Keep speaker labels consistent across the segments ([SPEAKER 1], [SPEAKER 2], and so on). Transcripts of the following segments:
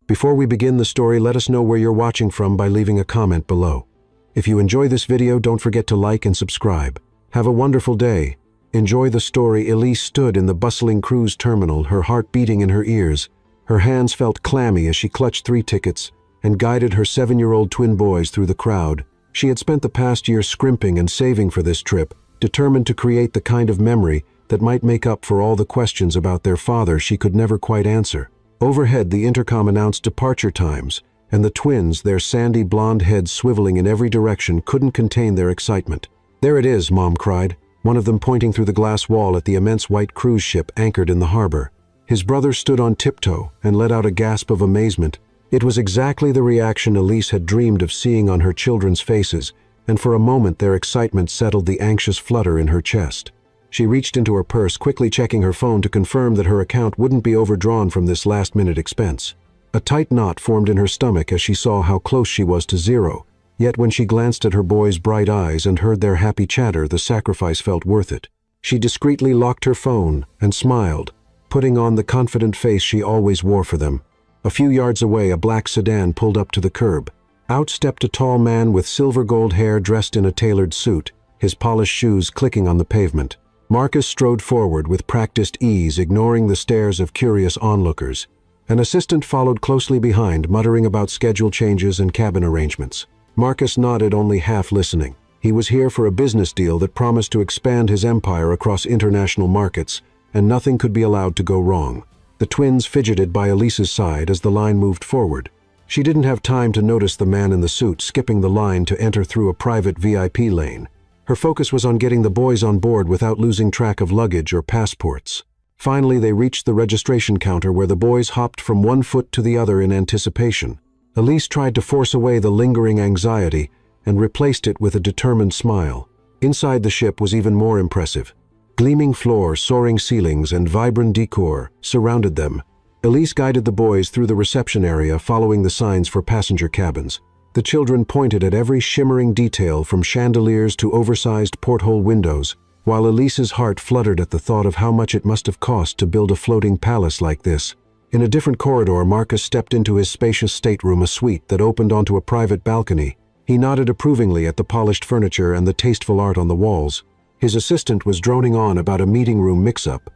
[SPEAKER 1] Before we begin the story, let us know where you're watching from by leaving a comment below. If you enjoy this video, don't forget to like and subscribe. Have a wonderful day. Enjoy the story. Elise stood in the bustling cruise terminal, her heart beating in her ears. Her hands felt clammy as she clutched 3 tickets and guided her 7-year-old twin boys through the crowd. She had spent the past year scrimping and saving for this trip, determined to create the kind of memory that might make up for all the questions about their father she could never quite answer. Overhead, the intercom announced departure times, and the twins, their sandy blonde heads swiveling in every direction, couldn't contain their excitement. "There it is," Mom cried, one of them pointing through the glass wall at the immense white cruise ship anchored in the harbor. His brother stood on tiptoe and let out a gasp of amazement. It was exactly the reaction Elise had dreamed of seeing on her children's faces, and for a moment their excitement settled the anxious flutter in her chest. She reached into her purse, quickly checking her phone to confirm that her account wouldn't be overdrawn from this last-minute expense. A tight knot formed in her stomach as she saw how close she was to zero, yet when she glanced at her boys' bright eyes and heard their happy chatter, the sacrifice felt worth it. She discreetly locked her phone and smiled, putting on the confident face she always wore for them. A few yards away, a black sedan pulled up to the curb. Out stepped a tall man with silver gold hair dressed in a tailored suit, his polished shoes clicking on the pavement. Marcus strode forward with practiced ease, ignoring the stares of curious onlookers. An assistant followed closely behind, muttering about schedule changes and cabin arrangements. Marcus nodded, only half listening. He was here for a business deal that promised to expand his empire across international markets, and nothing could be allowed to go wrong. The twins fidgeted by Elise's side as the line moved forward. She didn't have time to notice the man in the suit skipping the line to enter through a private VIP lane. Her focus was on getting the boys on board without losing track of luggage or passports. Finally, they reached the registration counter where the boys hopped from one foot to the other in anticipation. Elise tried to force away the lingering anxiety and replaced it with a determined smile. Inside the ship was even more impressive. Gleaming floor, soaring ceilings, and vibrant decor surrounded them. Elise guided the boys through the reception area, following the signs for passenger cabins. The children pointed at every shimmering detail, from chandeliers to oversized porthole windows, while Elise's heart fluttered at the thought of how much it must have cost to build a floating palace like this. In a different corridor, Marcus stepped into his spacious stateroom, a suite that opened onto a private balcony. He nodded approvingly at the polished furniture and the tasteful art on the walls. His assistant was droning on about a meeting room mix-up.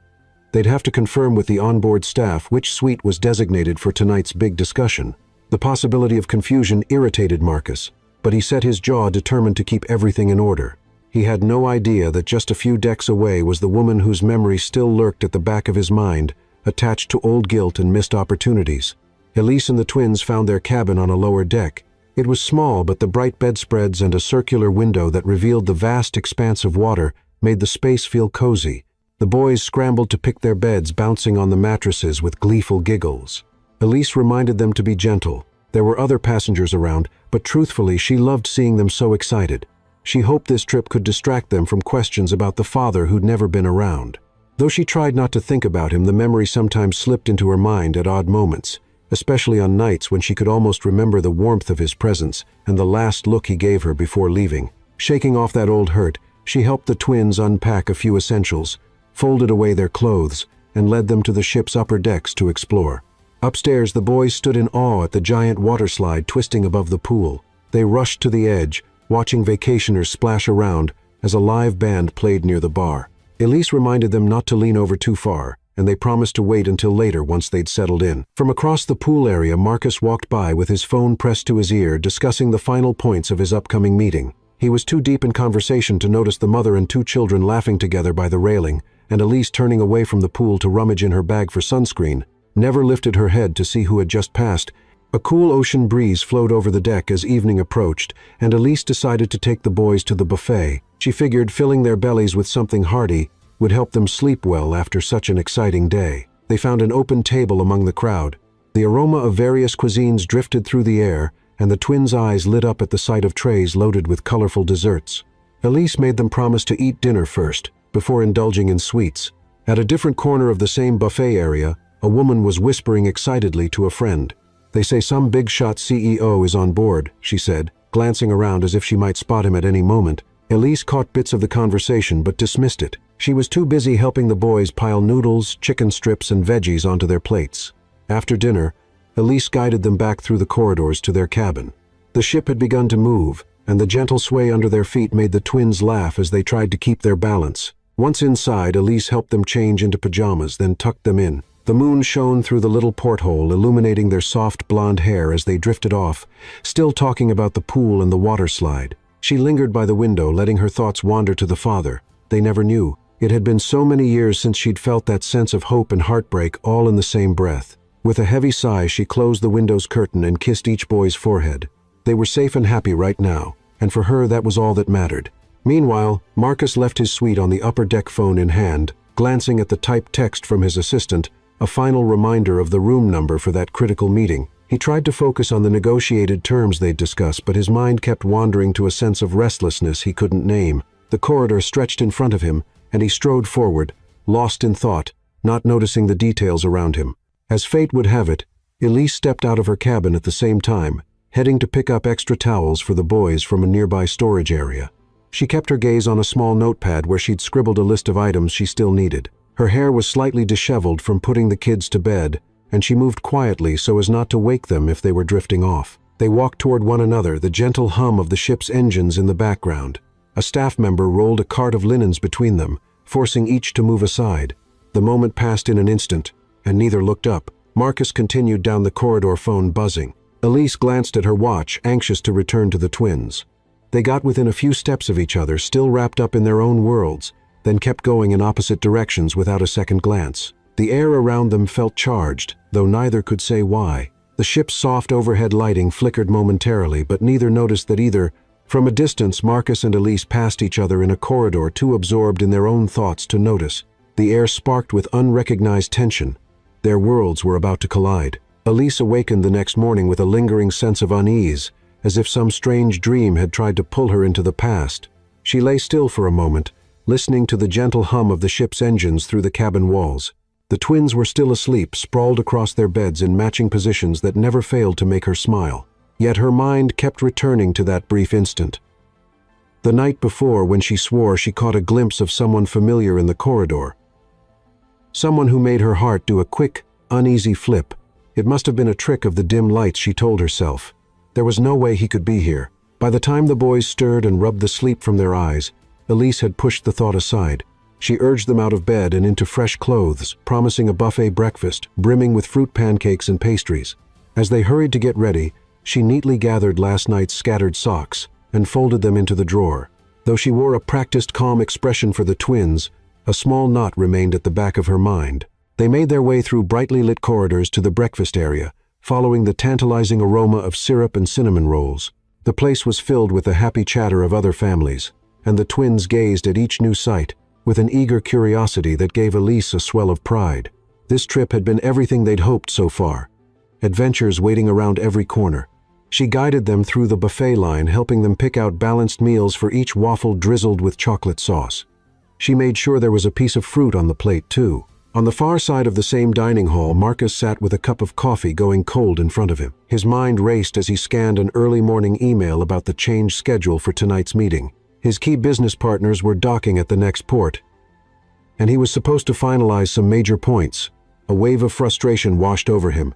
[SPEAKER 1] They'd have to confirm with the onboard staff which suite was designated for tonight's big discussion. The possibility of confusion irritated Marcus, but he set his jaw, determined to keep everything in order. He had no idea that just a few decks away was the woman whose memory still lurked at the back of his mind, attached to old guilt and missed opportunities. Elise and the twins found their cabin on a lower deck. It was small, but the bright bedspreads and a circular window that revealed the vast expanse of water made the space feel cozy. The boys scrambled to pick their beds, bouncing on the mattresses with gleeful giggles. Elise reminded them to be gentle. There were other passengers around, but truthfully, she loved seeing them so excited. She hoped this trip could distract them from questions about the father who'd never been around. Though she tried not to think about him, the memory sometimes slipped into her mind at odd moments, especially on nights when she could almost remember the warmth of his presence and the last look he gave her before leaving. Shaking off that old hurt, she helped the twins unpack a few essentials, folded away their clothes, and led them to the ship's upper decks to explore. Upstairs, the boys stood in awe at the giant water slide twisting above the pool. They rushed to the edge, watching vacationers splash around as a live band played near the bar. Elise reminded them not to lean over too far, and they promised to wait until later once they'd settled in. From across the pool area, Marcus walked by with his phone pressed to his ear, discussing the final points of his upcoming meeting. He was too deep in conversation to notice the mother and 2 children laughing together by the railing, and Elise, turning away from the pool to rummage in her bag for sunscreen, never lifted her head to see who had just passed. A cool ocean breeze flowed over the deck as evening approached, and Elise decided to take the boys to the buffet. She figured filling their bellies with something hearty would help them sleep well after such an exciting day. They found an open table among the crowd. The aroma of various cuisines drifted through the air, and the twins' eyes lit up at the sight of trays loaded with colorful desserts. Elise made them promise to eat dinner first, before indulging in sweets. At a different corner of the same buffet area, a woman was whispering excitedly to a friend. "They say some big-shot CEO is on board," she said, glancing around as if she might spot him at any moment. Elise caught bits of the conversation but dismissed it. She was too busy helping the boys pile noodles, chicken strips, and veggies onto their plates. After dinner, Elise guided them back through the corridors to their cabin. The ship had begun to move, and the gentle sway under their feet made the twins laugh as they tried to keep their balance. Once inside, Elise helped them change into pajamas, then tucked them in. The moon shone through the little porthole, illuminating their soft blonde hair as they drifted off, still talking about the pool and the water slide. She lingered by the window, letting her thoughts wander to the father. They never knew. It had been so many years since she'd felt that sense of hope and heartbreak all in the same breath. With a heavy sigh, she closed the window's curtain and kissed each boy's forehead. They were safe and happy right now, and for her that was all that mattered. Meanwhile, Marcus left his suite on the upper deck, phone in hand, glancing at the typed text from his assistant, a final reminder of the room number for that critical meeting. He tried to focus on the negotiated terms they'd discussed, but his mind kept wandering to a sense of restlessness he couldn't name. The corridor stretched in front of him, and he strode forward, lost in thought, not noticing the details around him. As fate would have it, Elise stepped out of her cabin at the same time, heading to pick up extra towels for the boys from a nearby storage area. She kept her gaze on a small notepad where she'd scribbled a list of items she still needed. Her hair was slightly disheveled from putting the kids to bed, and she moved quietly so as not to wake them if they were drifting off. They walked toward one another, the gentle hum of the ship's engines in the background. A staff member rolled a cart of linens between them, forcing each to move aside. The moment passed in an instant, and neither looked up. Marcus continued down the corridor, phone buzzing. Elise glanced at her watch, anxious to return to the twins. They got within a few steps of each other, still wrapped up in their own worlds, then kept going in opposite directions without a second glance. The air around them felt charged, though neither could say why. The ship's soft overhead lighting flickered momentarily, but neither noticed that either. From a distance, Marcus and Elise passed each other in a corridor, too absorbed in their own thoughts to notice. The air sparked with unrecognized tension. Their worlds were about to collide. Elise awakened the next morning with a lingering sense of unease, as if some strange dream had tried to pull her into the past. She lay still for a moment, listening to the gentle hum of the ship's engines through the cabin walls. The twins were still asleep, sprawled across their beds in matching positions that never failed to make her smile. Yet her mind kept returning to that brief instant. The night before, when she swore she caught a glimpse of someone familiar in the corridor. Someone who made her heart do a quick, uneasy flip. It must have been a trick of the dim lights, she told herself. There was no way he could be here. By the time the boys stirred and rubbed the sleep from their eyes, Elise had pushed the thought aside. She urged them out of bed and into fresh clothes, promising a buffet breakfast, brimming with fruit pancakes and pastries. As they hurried to get ready, she neatly gathered last night's scattered socks and folded them into the drawer. Though she wore a practiced, calm expression for the twins, a small knot remained at the back of her mind. They made their way through brightly lit corridors to the breakfast area, following the tantalizing aroma of syrup and cinnamon rolls. The place was filled with the happy chatter of other families, and the twins gazed at each new sight with an eager curiosity that gave Elise a swell of pride. This trip had been everything they'd hoped so far. Adventures waiting around every corner. She guided them through the buffet line, helping them pick out balanced meals for each waffle drizzled with chocolate sauce. She made sure there was a piece of fruit on the plate, too. On the far side of the same dining hall, Marcus sat with a cup of coffee going cold in front of him. His mind raced as he scanned an early morning email about the changed schedule for tonight's meeting. His key business partners were docking at the next port, and he was supposed to finalize some major points. A wave of frustration washed over him.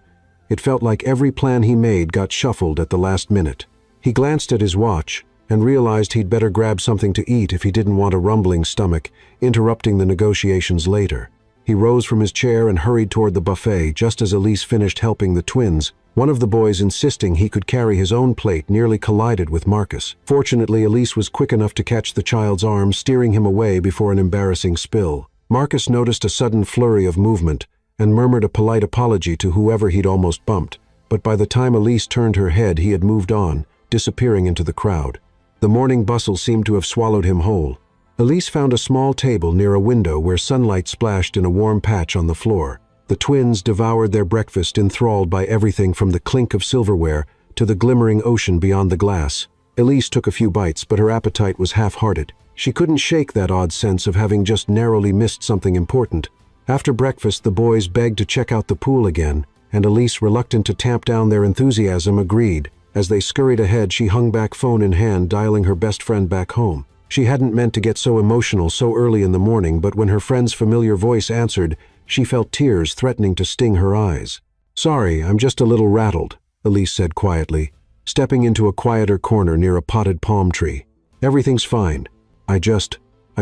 [SPEAKER 1] It felt like every plan he made got shuffled at the last minute. He glanced at his watch and realized he'd better grab something to eat if he didn't want a rumbling stomach interrupting the negotiations later. He rose from his chair and hurried toward the buffet just as Elise finished helping the twins. One of the boys, insisting he could carry his own plate, nearly collided with Marcus. Fortunately, Elise was quick enough to catch the child's arm, steering him away before an embarrassing spill. Marcus noticed a sudden flurry of movement and murmured a polite apology to whoever he'd almost bumped. But by the time Elise turned her head, he had moved on, disappearing into the crowd. The morning bustle seemed to have swallowed him whole. Elise found a small table near a window where sunlight splashed in a warm patch on the floor. The twins devoured their breakfast, enthralled by everything from the clink of silverware to the glimmering ocean beyond the glass. Elise took a few bites, but her appetite was half-hearted. She couldn't shake that odd sense of having just narrowly missed something important. After breakfast, the boys begged to check out the pool again, and Elise, reluctant to tamp down their enthusiasm, agreed. As they scurried ahead, she hung back, phone in hand, dialing her best friend back home. She hadn't meant to get so emotional so early in the morning, but when her friend's familiar voice answered, she felt tears threatening to sting her eyes. "Sorry, I'm just a little rattled," Elise said quietly, stepping into a quieter corner near a potted palm tree. "Everything's fine. I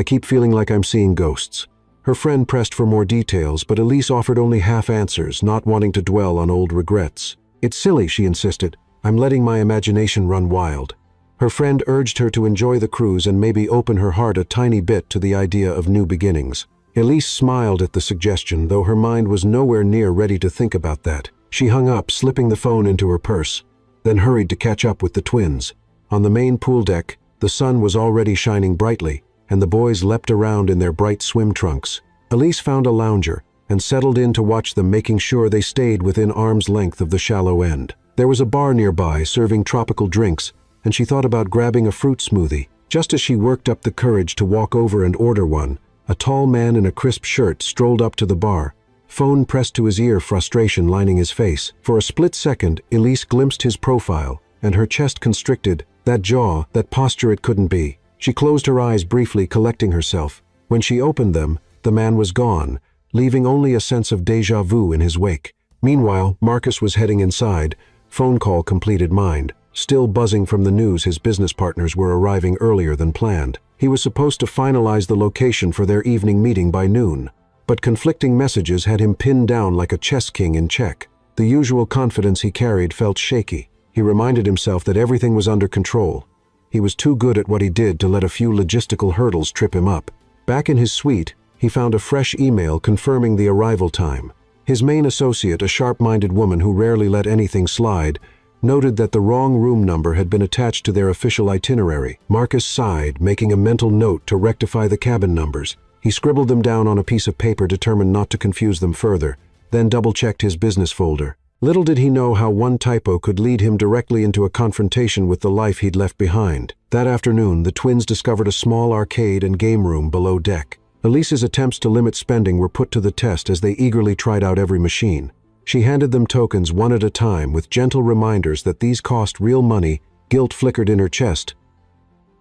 [SPEAKER 1] keep feeling like I'm seeing ghosts." Her friend pressed for more details, but Elise offered only half answers, not wanting to dwell on old regrets. "It's silly," she insisted. "I'm letting my imagination run wild." Her friend urged her to enjoy the cruise and maybe open her heart a tiny bit to the idea of new beginnings. Elise smiled at the suggestion, though her mind was nowhere near ready to think about that. She hung up, slipping the phone into her purse, then hurried to catch up with the twins. On the main pool deck, the sun was already shining brightly, and the boys leapt around in their bright swim trunks. Elise found a lounger and settled in to watch them, making sure they stayed within arm's length of the shallow end. There was a bar nearby serving tropical drinks, and she thought about grabbing a fruit smoothie. Just as she worked up the courage to walk over and order one, a tall man in a crisp shirt strolled up to the bar, phone pressed to his ear, frustration lining his face. For a split second, Elise glimpsed his profile, and her chest constricted. That jaw, that posture, it couldn't be. She closed her eyes briefly, collecting herself. When she opened them, the man was gone, leaving only a sense of déjà vu in his wake. Meanwhile, Marcus was heading inside, phone call completed mind. Still buzzing from the news his business partners were arriving earlier than planned. He was supposed to finalize the location for their evening meeting by noon, but conflicting messages had him pinned down like a chess king in check. The usual confidence he carried felt shaky. He reminded himself that everything was under control. He was too good at what he did to let a few logistical hurdles trip him up. Back in his suite, he found a fresh email confirming the arrival time. His main associate, a sharp-minded woman who rarely let anything slide, noted that the wrong room number had been attached to their official itinerary. Marcus sighed, making a mental note to rectify the cabin numbers. He scribbled them down on a piece of paper, determined not to confuse them further, then double-checked his business folder. Little did he know how one typo could lead him directly into a confrontation with the life he'd left behind. That afternoon, the twins discovered a small arcade and game room below deck. Elise's attempts to limit spending were put to the test as they eagerly tried out every machine. She handed them tokens one at a time with gentle reminders that these cost real money. Guilt flickered in her chest.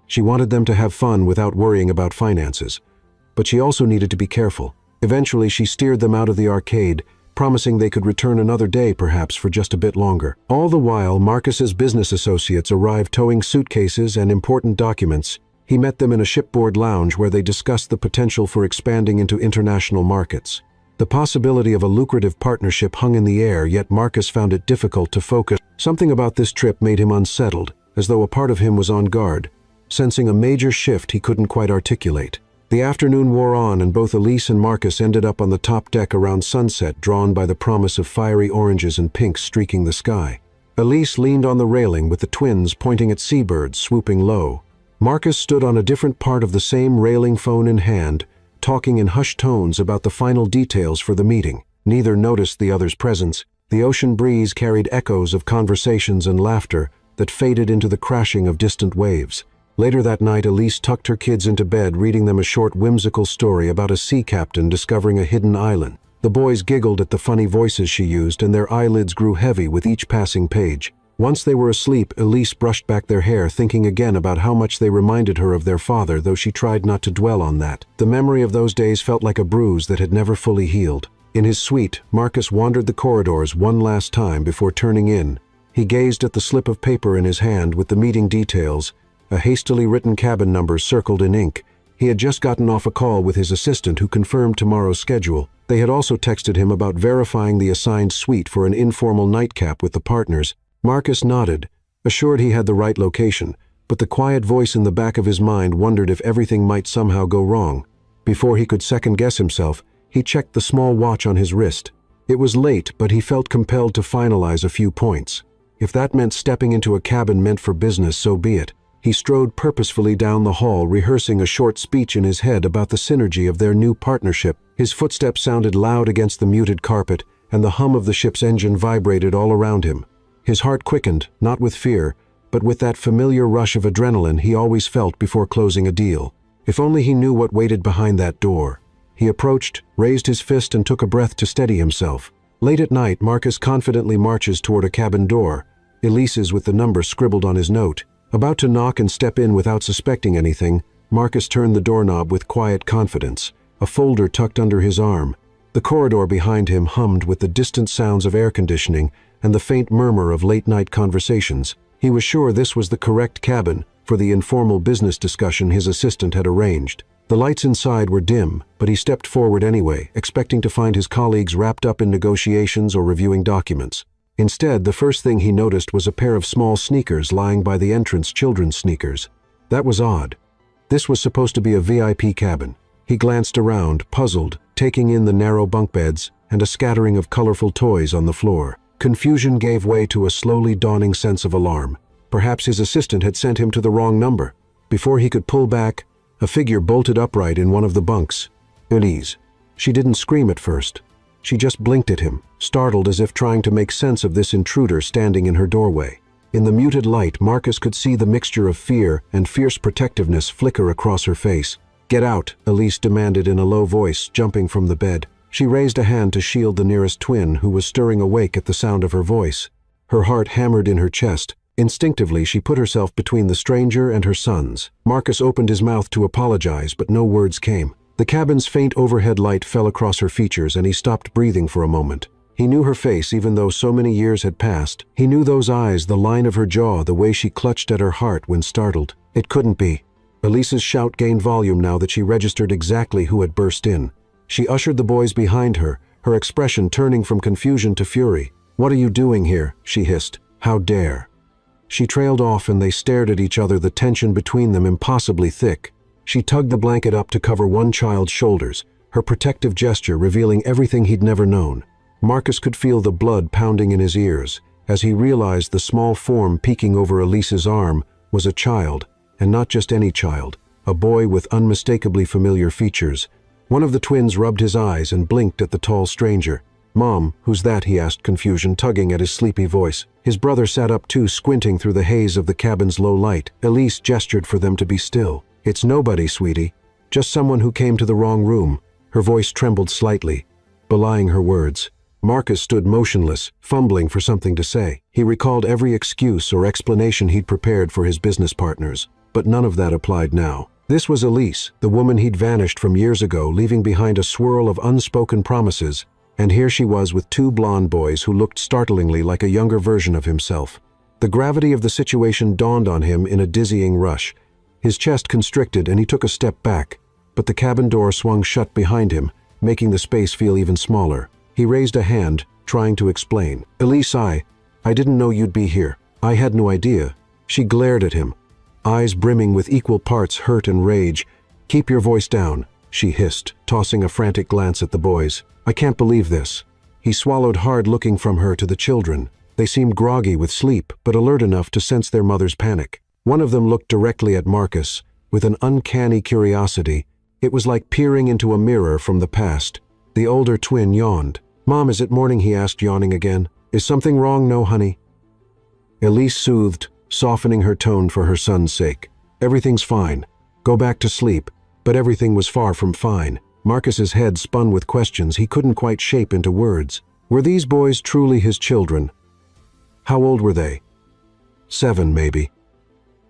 [SPEAKER 1] She wanted them to have fun without worrying about finances. But she also needed to be careful. Eventually, she steered them out of the arcade, promising they could return another day, perhaps for just a bit longer. All the while, Marcus's business associates arrived towing suitcases and important documents. He met them in a shipboard lounge where they discussed the potential for expanding into international markets. The possibility of a lucrative partnership hung in the air, yet Marcus found it difficult to focus. Something about this trip made him unsettled, as though a part of him was on guard, sensing a major shift he couldn't quite articulate. The afternoon wore on, and both Elise and Marcus ended up on the top deck around sunset, drawn by the promise of fiery oranges and pinks streaking the sky. Elise leaned on the railing with the twins pointing at seabirds swooping low. Marcus stood on a different part of the same railing, phone in hand, talking in hushed tones about the final details for the meeting. Neither noticed the other's presence. The ocean breeze carried echoes of conversations and laughter that faded into the crashing of distant waves. Later that night, Elise tucked her kids into bed, reading them a short, whimsical story about a sea captain discovering a hidden island. The boys giggled at the funny voices she used, and their eyelids grew heavy with each passing page. Once they were asleep, Elise brushed back their hair, thinking again about how much they reminded her of their father, though she tried not to dwell on that. The memory of those days felt like a bruise that had never fully healed. In his suite, Marcus wandered the corridors one last time before turning in. He gazed at the slip of paper in his hand with the meeting details, a hastily written cabin number circled in ink. He had just gotten off a call with his assistant, who confirmed tomorrow's schedule. They had also texted him about verifying the assigned suite for an informal nightcap with the partners. Marcus nodded, assured he had the right location, but the quiet voice in the back of his mind wondered if everything might somehow go wrong. Before he could second-guess himself, he checked the small watch on his wrist. It was late, but he felt compelled to finalize a few points. If that meant stepping into a cabin meant for business, so be it. He strode purposefully down the hall, rehearsing a short speech in his head about the synergy of their new partnership. His footsteps sounded loud against the muted carpet, and the hum of the ship's engine vibrated all around him. His heart quickened, not with fear, but with that familiar rush of adrenaline he always felt before closing a deal. If only he knew what waited behind that door. He approached, raised his fist, and took a breath to steady himself. Late at night, Marcus confidently marches toward a cabin door, Elise's with the number scribbled on his note. About to knock and step in without suspecting anything, Marcus turned the doorknob with quiet confidence, a folder tucked under his arm. The corridor behind him hummed with the distant sounds of air conditioning and the faint murmur of late-night conversations. He was sure this was the correct cabin for the informal business discussion his assistant had arranged. The lights inside were dim, but he stepped forward anyway, expecting to find his colleagues wrapped up in negotiations or reviewing documents. Instead, the first thing he noticed was a pair of small sneakers lying by the entrance, children's sneakers. That was odd. This was supposed to be a VIP cabin. He glanced around, puzzled, taking in the narrow bunk beds and a scattering of colorful toys on the floor. Confusion gave way to a slowly dawning sense of alarm. Perhaps his assistant had sent him to the wrong number. Before he could pull back, a figure bolted upright in one of the bunks. Elise. She didn't scream at first. She just blinked at him, startled as if trying to make sense of this intruder standing in her doorway. In the muted light, Marcus could see the mixture of fear and fierce protectiveness flicker across her face. "Get out," Elise demanded in a low voice, jumping from the bed. She raised a hand to shield the nearest twin, who was stirring awake at the sound of her voice. Her heart hammered in her chest. Instinctively, she put herself between the stranger and her sons. Marcus opened his mouth to apologize, but no words came. The cabin's faint overhead light fell across her features, and he stopped breathing for a moment. He knew her face, even though so many years had passed. He knew those eyes, the line of her jaw, the way she clutched at her heart when startled. It couldn't be. Elise's shout gained volume now that she registered exactly who had burst in. She ushered the boys behind her, her expression turning from confusion to fury. "What are you doing here?" she hissed. "How dare?" She trailed off, and they stared at each other, the tension between them impossibly thick. She tugged the blanket up to cover one child's shoulders, her protective gesture revealing everything he'd never known. Marcus could feel the blood pounding in his ears as he realized the small form peeking over Elise's arm was a child, and not just any child, a boy with unmistakably familiar features. One of the twins rubbed his eyes and blinked at the tall stranger. "Mom, who's that?" he asked, confusion tugging at his sleepy voice. His brother sat up too, squinting through the haze of the cabin's low light. Elise gestured for them to be still. "It's nobody, sweetie. Just someone who came to the wrong room." Her voice trembled slightly, belying her words. Marcus stood motionless, fumbling for something to say. He recalled every excuse or explanation he'd prepared for his business partners, but none of that applied now. This was Elise, the woman he'd vanished from years ago, leaving behind a swirl of unspoken promises. And here she was with two blonde boys who looked startlingly like a younger version of himself. The gravity of the situation dawned on him in a dizzying rush. His chest constricted and he took a step back, but the cabin door swung shut behind him, making the space feel even smaller. He raised a hand, trying to explain. "Elise, I didn't know you'd be here. I had no idea." She glared at him, eyes brimming with equal parts hurt and rage. "Keep your voice down," she hissed, tossing a frantic glance at the boys. "I can't believe this." He swallowed hard, looking from her to the children. They seemed groggy with sleep, but alert enough to sense their mother's panic. One of them looked directly at Marcus, with an uncanny curiosity. It was like peering into a mirror from the past. The older twin yawned. "Mom, is it morning?" he asked, yawning again. "Is something wrong?" "No, honey." Elise soothed, softening her tone for her son's sake. "Everything's fine. Go back to sleep." But everything was far from fine. Marcus's head spun with questions he couldn't quite shape into words. Were these boys truly his children? How old were they? 7, maybe.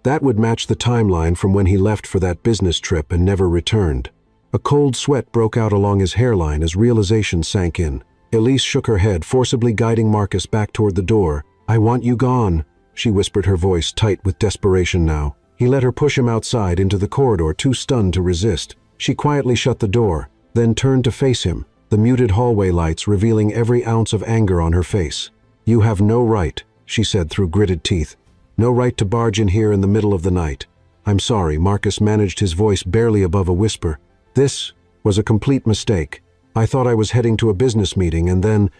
[SPEAKER 1] That would match the timeline from when he left for that business trip and never returned. A cold sweat broke out along his hairline as realization sank in. Elise shook her head, forcibly guiding Marcus back toward the door. "I want you gone," she whispered, her voice tight with desperation now. He let her push him outside into the corridor, too stunned to resist. She quietly shut the door, then turned to face him, the muted hallway lights revealing every ounce of anger on her face. "You have no right," she said through gritted teeth. "No right to barge in here in the middle of the night." "I'm sorry," Marcus managed, his voice barely above a whisper. "This was a complete mistake. I thought I was heading to a business meeting, and then—"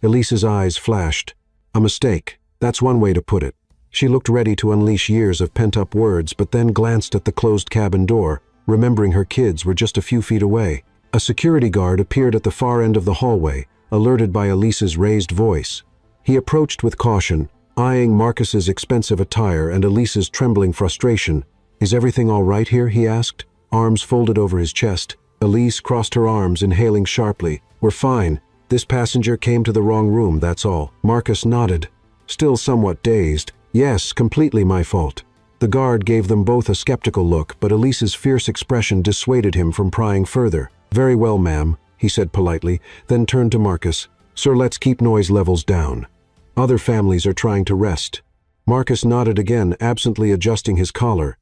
[SPEAKER 1] Elise's eyes flashed. "A mistake. That's one way to put it." She looked ready to unleash years of pent-up words, but then glanced at the closed cabin door, remembering her kids were just a few feet away. A security guard appeared at the far end of the hallway, alerted by Elise's raised voice. He approached with caution, eyeing Marcus's expensive attire and Elise's trembling frustration. "Is everything all right here?" he asked, arms folded over his chest. Elise crossed her arms, inhaling sharply. "We're fine. This passenger came to the wrong room, that's all." Marcus nodded, still somewhat dazed. "Yes, completely my fault." The guard gave them both a skeptical look, but Elise's fierce expression dissuaded him from prying further. "Very well, ma'am. he said politely, then turned to Marcus. Sir, let's keep noise levels down. Other families are trying to rest. Marcus nodded again, absently adjusting his collar.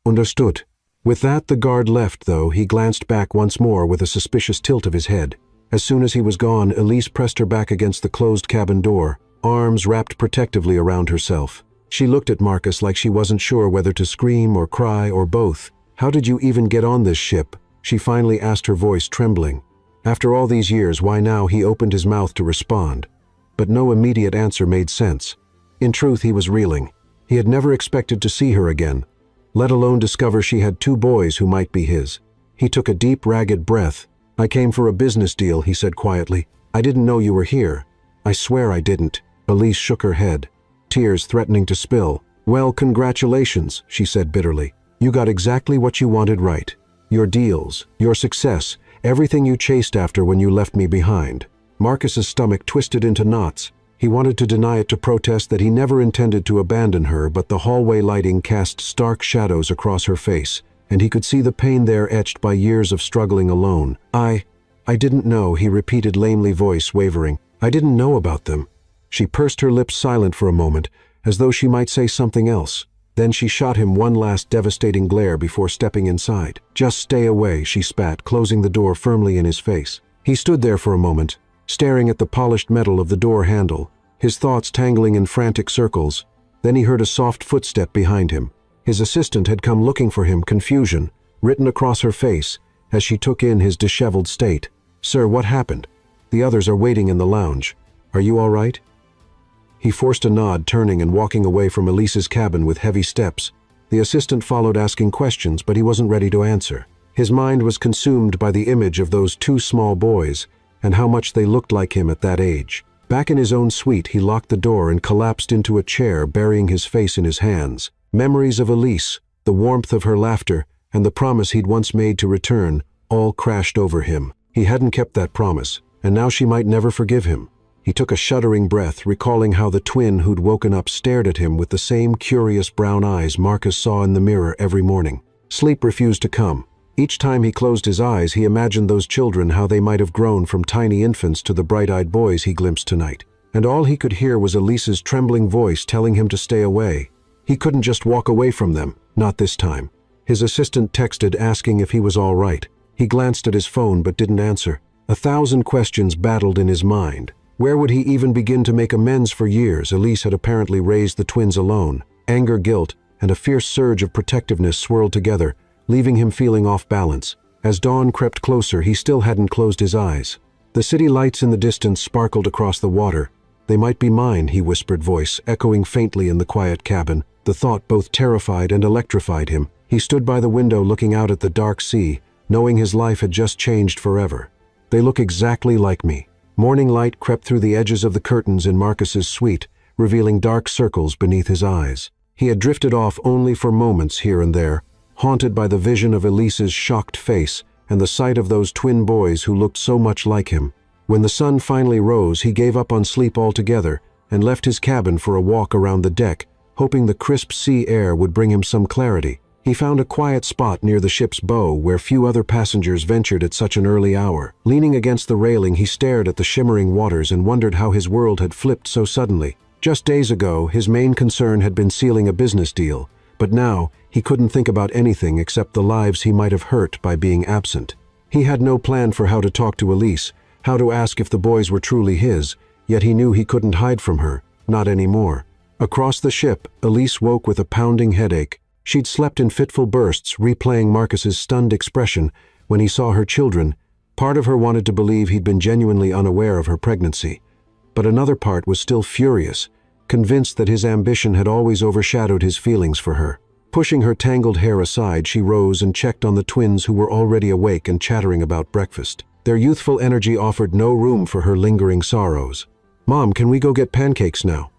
[SPEAKER 1] Understood. With that, the guard left, though he glanced back once more with a suspicious tilt of his head. As soon as he was gone, Elise pressed her back against the closed cabin door, arms wrapped protectively around herself. She looked at Marcus like she wasn't sure whether to scream or cry or both. How did you even get on this ship? She finally asked, her voice trembling. After all these years, why now? He opened his mouth to respond. But no immediate answer made sense. In truth, he was reeling. He had never expected to see her again, let alone discover she had 2 boys who might be his. He took a deep, ragged breath. I came for a business deal, he said quietly. I didn't know you were here. I swear I didn't. Elise shook her head, tears threatening to spill. Well, congratulations, she said bitterly. You got exactly what you wanted, right? Your deals, your success, everything you chased after when you left me behind. Marcus's stomach twisted into knots. He wanted to deny it, to protest that he never intended to abandon her, but the hallway lighting cast stark shadows across her face, and he could see the pain there etched by years of struggling alone. I didn't know, he repeated, lamely, voice wavering. I didn't know about them. She pursed her lips, silent for a moment, as though she might say something else. Then she shot him one last devastating glare before stepping inside. Just stay away, she spat, closing the door firmly in his face. He stood there for a moment, staring at the polished metal of the door handle, his thoughts tangling in frantic circles. Then he heard a soft footstep behind him. His assistant had come looking for him, confusion written across her face as she took in his disheveled state. Sir, what happened? The others are waiting in the lounge. Are you all right? He forced a nod, turning and walking away from Elise's cabin with heavy steps. The assistant followed, asking questions, but he wasn't ready to answer. His mind was consumed by the image of those 2 small boys and how much they looked like him at that age. Back in his own suite, he locked the door and collapsed into a chair, burying his face in his hands. Memories of Elise, the warmth of her laughter, and the promise he'd once made to return, all crashed over him. He hadn't kept that promise, and now she might never forgive him. He took a shuddering breath, recalling how the twin who'd woken up stared at him with the same curious brown eyes Marcus saw in the mirror every morning. Sleep refused to come. Each time he closed his eyes, he imagined those children, how they might have grown from tiny infants to the bright-eyed boys he glimpsed tonight. And all he could hear was Elise's trembling voice telling him to stay away. He couldn't just walk away from them, not this time. His assistant texted, asking if he was all right. He glanced at his phone but didn't answer. 1,000 questions battled in his mind. Where would he even begin to make amends for years Elise had apparently raised the twins alone? Anger, guilt, and a fierce surge of protectiveness swirled together, leaving him feeling off balance. As dawn crept closer, he still hadn't closed his eyes. The city lights in the distance sparkled across the water. They might be mine, he whispered, voice echoing faintly in the quiet cabin. The thought both terrified and electrified him. He stood by the window looking out at the dark sea, knowing his life had just changed forever. They look exactly like me. Morning light crept through the edges of the curtains in Marcus's suite, revealing dark circles beneath his eyes. He had drifted off only for moments here and there, haunted by the vision of Elise's shocked face and the sight of those twin boys who looked so much like him. When the sun finally rose, he gave up on sleep altogether and left his cabin for a walk around the deck, hoping the crisp sea air would bring him some clarity. He found a quiet spot near the ship's bow where few other passengers ventured at such an early hour. Leaning against the railing, he stared at the shimmering waters and wondered how his world had flipped so suddenly. Just days ago, his main concern had been sealing a business deal, but now he couldn't think about anything except the lives he might have hurt by being absent. He had no plan for how to talk to Elise, how to ask if the boys were truly his, yet he knew he couldn't hide from her, not anymore. Across the ship, Elise woke with a pounding headache. She'd slept in fitful bursts, replaying Marcus's stunned expression when he saw her children. Part of her wanted to believe he'd been genuinely unaware of her pregnancy, but another part was still furious, convinced that his ambition had always overshadowed his feelings for her. Pushing her tangled hair aside, she rose and checked on the twins who were already awake and chattering about breakfast. Their youthful energy offered no room for her lingering sorrows. "Mom, can we go get pancakes now?"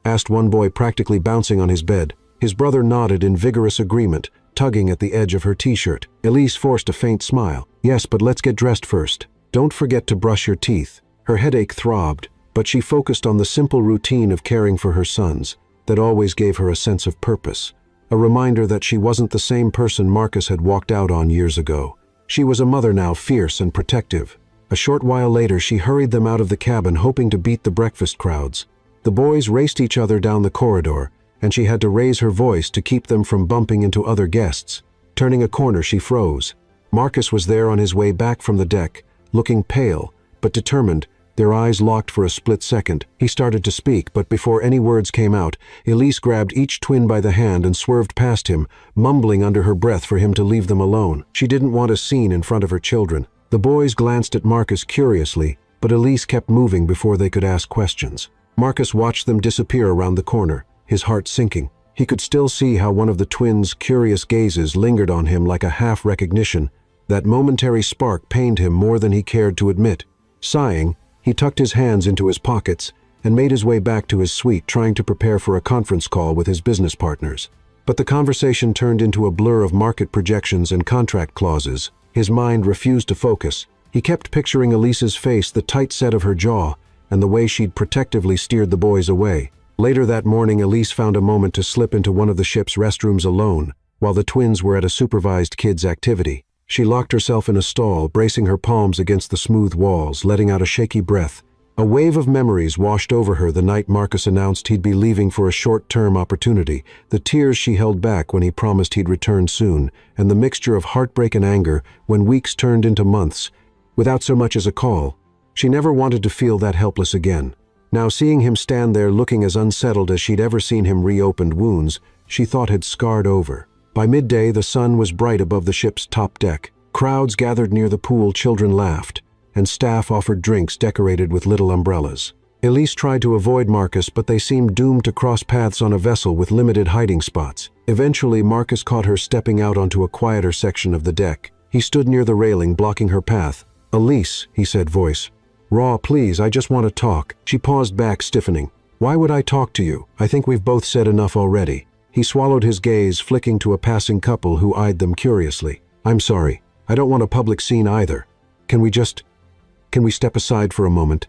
[SPEAKER 1] asked one boy, practically bouncing on his bed. His brother nodded in vigorous agreement, tugging at the edge of her t-shirt. Elise forced a faint smile. "Yes, but let's get dressed first. Don't forget to brush your teeth." Her headache throbbed, but she focused on the simple routine of caring for her sons that always gave her a sense of purpose, a reminder that she wasn't the same person Marcus had walked out on years ago. She was a mother now, fierce and protective. A short while later, she hurried them out of the cabin, hoping to beat the breakfast crowds. The boys raced each other down the corridor, and she had to raise her voice to keep them from bumping into other guests. Turning a corner, she froze. Marcus was there on his way back from the deck, looking pale, but determined. Their eyes locked for a split second. He started to speak, but before any words came out, Elise grabbed each twin by the hand and swerved past him, mumbling under her breath for him to leave them alone. She didn't want a scene in front of her children. The boys glanced at Marcus curiously, but Elise kept moving before they could ask questions. Marcus watched them disappear around the corner, his heart sinking. He could still see how one of the twins' curious gazes lingered on him like a half-recognition. That momentary spark pained him more than he cared to admit. Sighing, he tucked his hands into his pockets and made his way back to his suite, trying to prepare for a conference call with his business partners. But the conversation turned into a blur of market projections and contract clauses. His mind refused to focus. He kept picturing Elise's face, the tight set of her jaw, and the way she'd protectively steered the boys away. Later that morning, Elise found a moment to slip into one of the ship's restrooms alone, while the twins were at a supervised kids' activity. She locked herself in a stall, bracing her palms against the smooth walls, letting out a shaky breath. A wave of memories washed over her the night Marcus announced he'd be leaving for a short-term opportunity, the tears she held back when he promised he'd return soon, and the mixture of heartbreak and anger when weeks turned into months, without so much as a call. She never wanted to feel that helpless again. Now, seeing him stand there looking as unsettled as she'd ever seen him, reopened wounds she thought had scarred over. By midday, the sun was bright above the ship's top deck. Crowds gathered near the pool, children laughed, and staff offered drinks decorated with little umbrellas. Elise tried to avoid Marcus, but they seemed doomed to cross paths on a vessel with limited hiding spots. Eventually, Marcus caught her stepping out onto a quieter section of the deck. He stood near the railing, blocking her path. "Elise," he said, voice raw, "please, I just want to talk." She paused back, stiffening. "Why would I talk to you? I think we've both said enough already." He swallowed his gaze, flicking to a passing couple who eyed them curiously. "I'm sorry. I don't want a public scene either. Can we step aside for a moment?"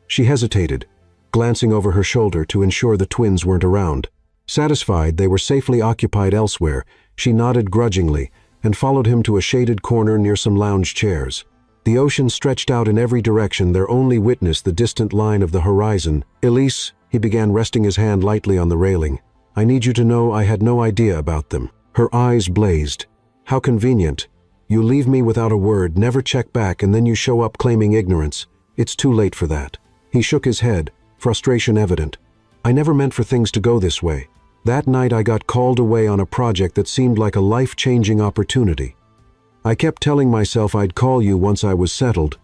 [SPEAKER 1] She hesitated, glancing over her shoulder to ensure the twins weren't around. Satisfied they were safely occupied elsewhere, she nodded grudgingly and followed him to a shaded corner near some lounge chairs. The ocean stretched out in every direction, their only witness the distant line of the horizon. "Elise," he began, resting his hand lightly on the railing, "I need you to know I had no idea about them." Her eyes blazed. "How convenient. You leave me without a word, never check back, and then you show up claiming ignorance. It's too late for that." He shook his head, frustration evident. "I never meant for things to go this way. That night I got called away on a project that seemed like a life-changing opportunity. I kept telling myself I'd call you once I was settled.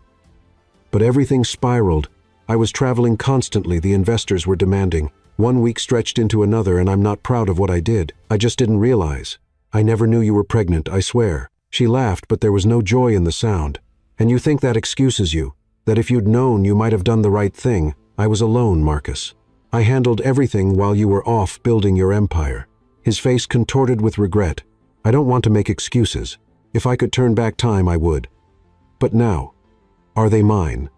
[SPEAKER 1] But everything spiraled. I was traveling constantly, the investors were demanding. One week stretched into another, and I'm not proud of what I did. I just didn't realize. I never knew you were pregnant, I swear." She laughed, but there was no joy in the sound. "And you think that excuses you? That if you'd known you might have done the right thing? I was alone, Marcus. I handled everything while you were off building your empire." His face contorted with regret. "I don't want to make excuses. If I could turn back time, I would. But now, are they mine?"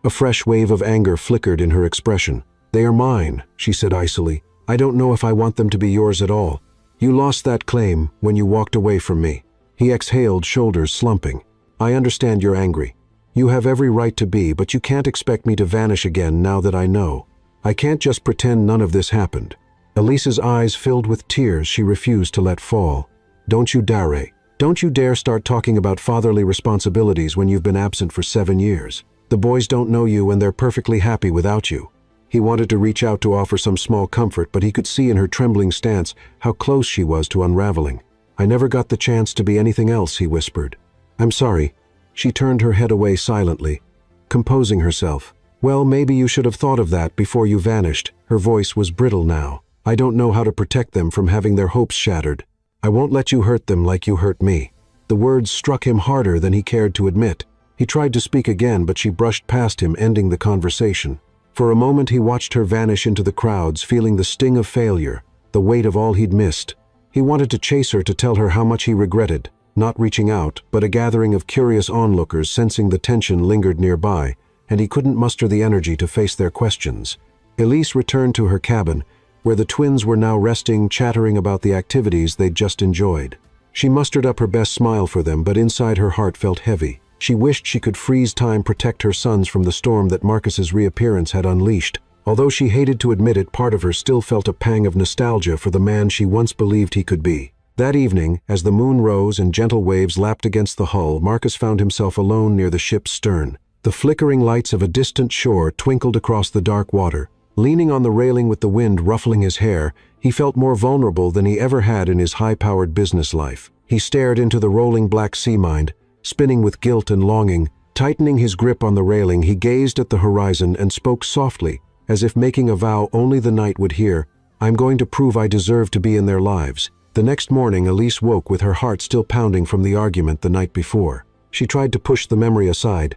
[SPEAKER 1] A fresh wave of anger flickered in her expression. "They are mine," she said icily. "I don't know if I want them to be yours at all. You lost that claim when you walked away from me." He exhaled, shoulders slumping. "I understand you're angry. You have every right to be, but you can't expect me to vanish again now that I know. I can't just pretend none of this happened." Elise's eyes filled with tears she refused to let fall. "Don't you dare start talking about fatherly responsibilities when you've been absent for 7 years. The boys don't know you and they're perfectly happy without you." He wanted to reach out to offer some small comfort, but he could see in her trembling stance how close she was to unraveling. "I never got the chance to be anything else," he whispered. "I'm sorry." She turned her head away silently, composing herself. "Well, maybe you should have thought of that before you vanished." Her voice was brittle now. "I don't know how to protect them from having their hopes shattered. I won't let you hurt them like you hurt me." The words struck him harder than he cared to admit. He tried to speak again, but she brushed past him, ending the conversation. For a moment he watched her vanish into the crowds, feeling the sting of failure, the weight of all he'd missed. He wanted to chase her to tell her how much he regretted, not reaching out, but a gathering of curious onlookers sensing the tension lingered nearby, and he couldn't muster the energy to face their questions. Elise returned to her cabin, where the twins were now resting, chattering about the activities they'd just enjoyed. She mustered up her best smile for them, but inside her heart felt heavy. She wished she could freeze time, protect her sons from the storm that Marcus's reappearance had unleashed. Although she hated to admit it, part of her still felt a pang of nostalgia for the man she once believed he could be. That evening, as the moon rose and gentle waves lapped against the hull, Marcus found himself alone near the ship's stern. The flickering lights of a distant shore twinkled across the dark water. Leaning on the railing with the wind ruffling his hair, he felt more vulnerable than he ever had in his high-powered business life. He stared into the rolling black sea mind, spinning with guilt and longing. Tightening his grip on the railing, he gazed at the horizon and spoke softly, as if making a vow only the night would hear. "I'm going to prove I deserve to be in their lives." The next morning, Elise woke with her heart still pounding from the argument the night before. She tried to push the memory aside.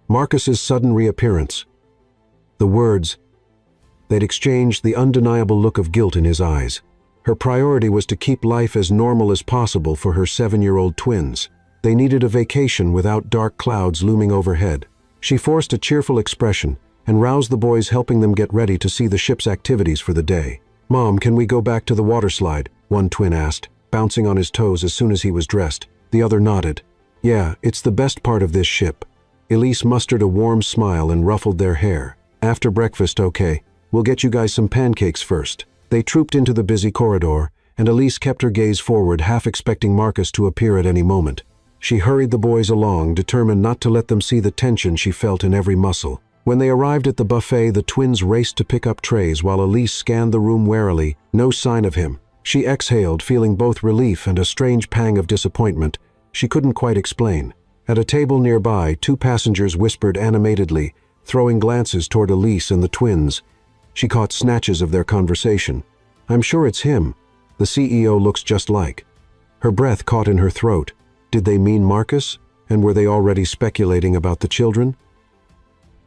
[SPEAKER 1] Marcus's sudden reappearance. The words. They'd exchanged, the undeniable look of guilt in his eyes. Her priority was to keep life as normal as possible for her 7-year-old twins. They needed a vacation without dark clouds looming overhead. She forced a cheerful expression and roused the boys, helping them get ready to see the ship's activities for the day. "Mom, can we go back to the water slide?" one twin asked, bouncing on his toes as soon as he was dressed. The other nodded. "Yeah, it's the best part of this ship." Elise mustered a warm smile and ruffled their hair. "After breakfast, okay. We'll get you guys some pancakes first." They trooped into the busy corridor, and Elise kept her gaze forward, half expecting Marcus to appear at any moment. She hurried the boys along, determined not to let them see the tension she felt in every muscle. When they arrived at the buffet, the twins raced to pick up trays while Elise scanned the room warily. No sign of him. She exhaled, feeling both relief and a strange pang of disappointment she couldn't quite explain. At a table nearby, 2 passengers whispered animatedly, throwing glances toward Elise and the twins. She caught snatches of their conversation. "I'm sure it's him. The CEO looks just like." Her breath caught in her throat. Did they mean Marcus? And were they already speculating about the children?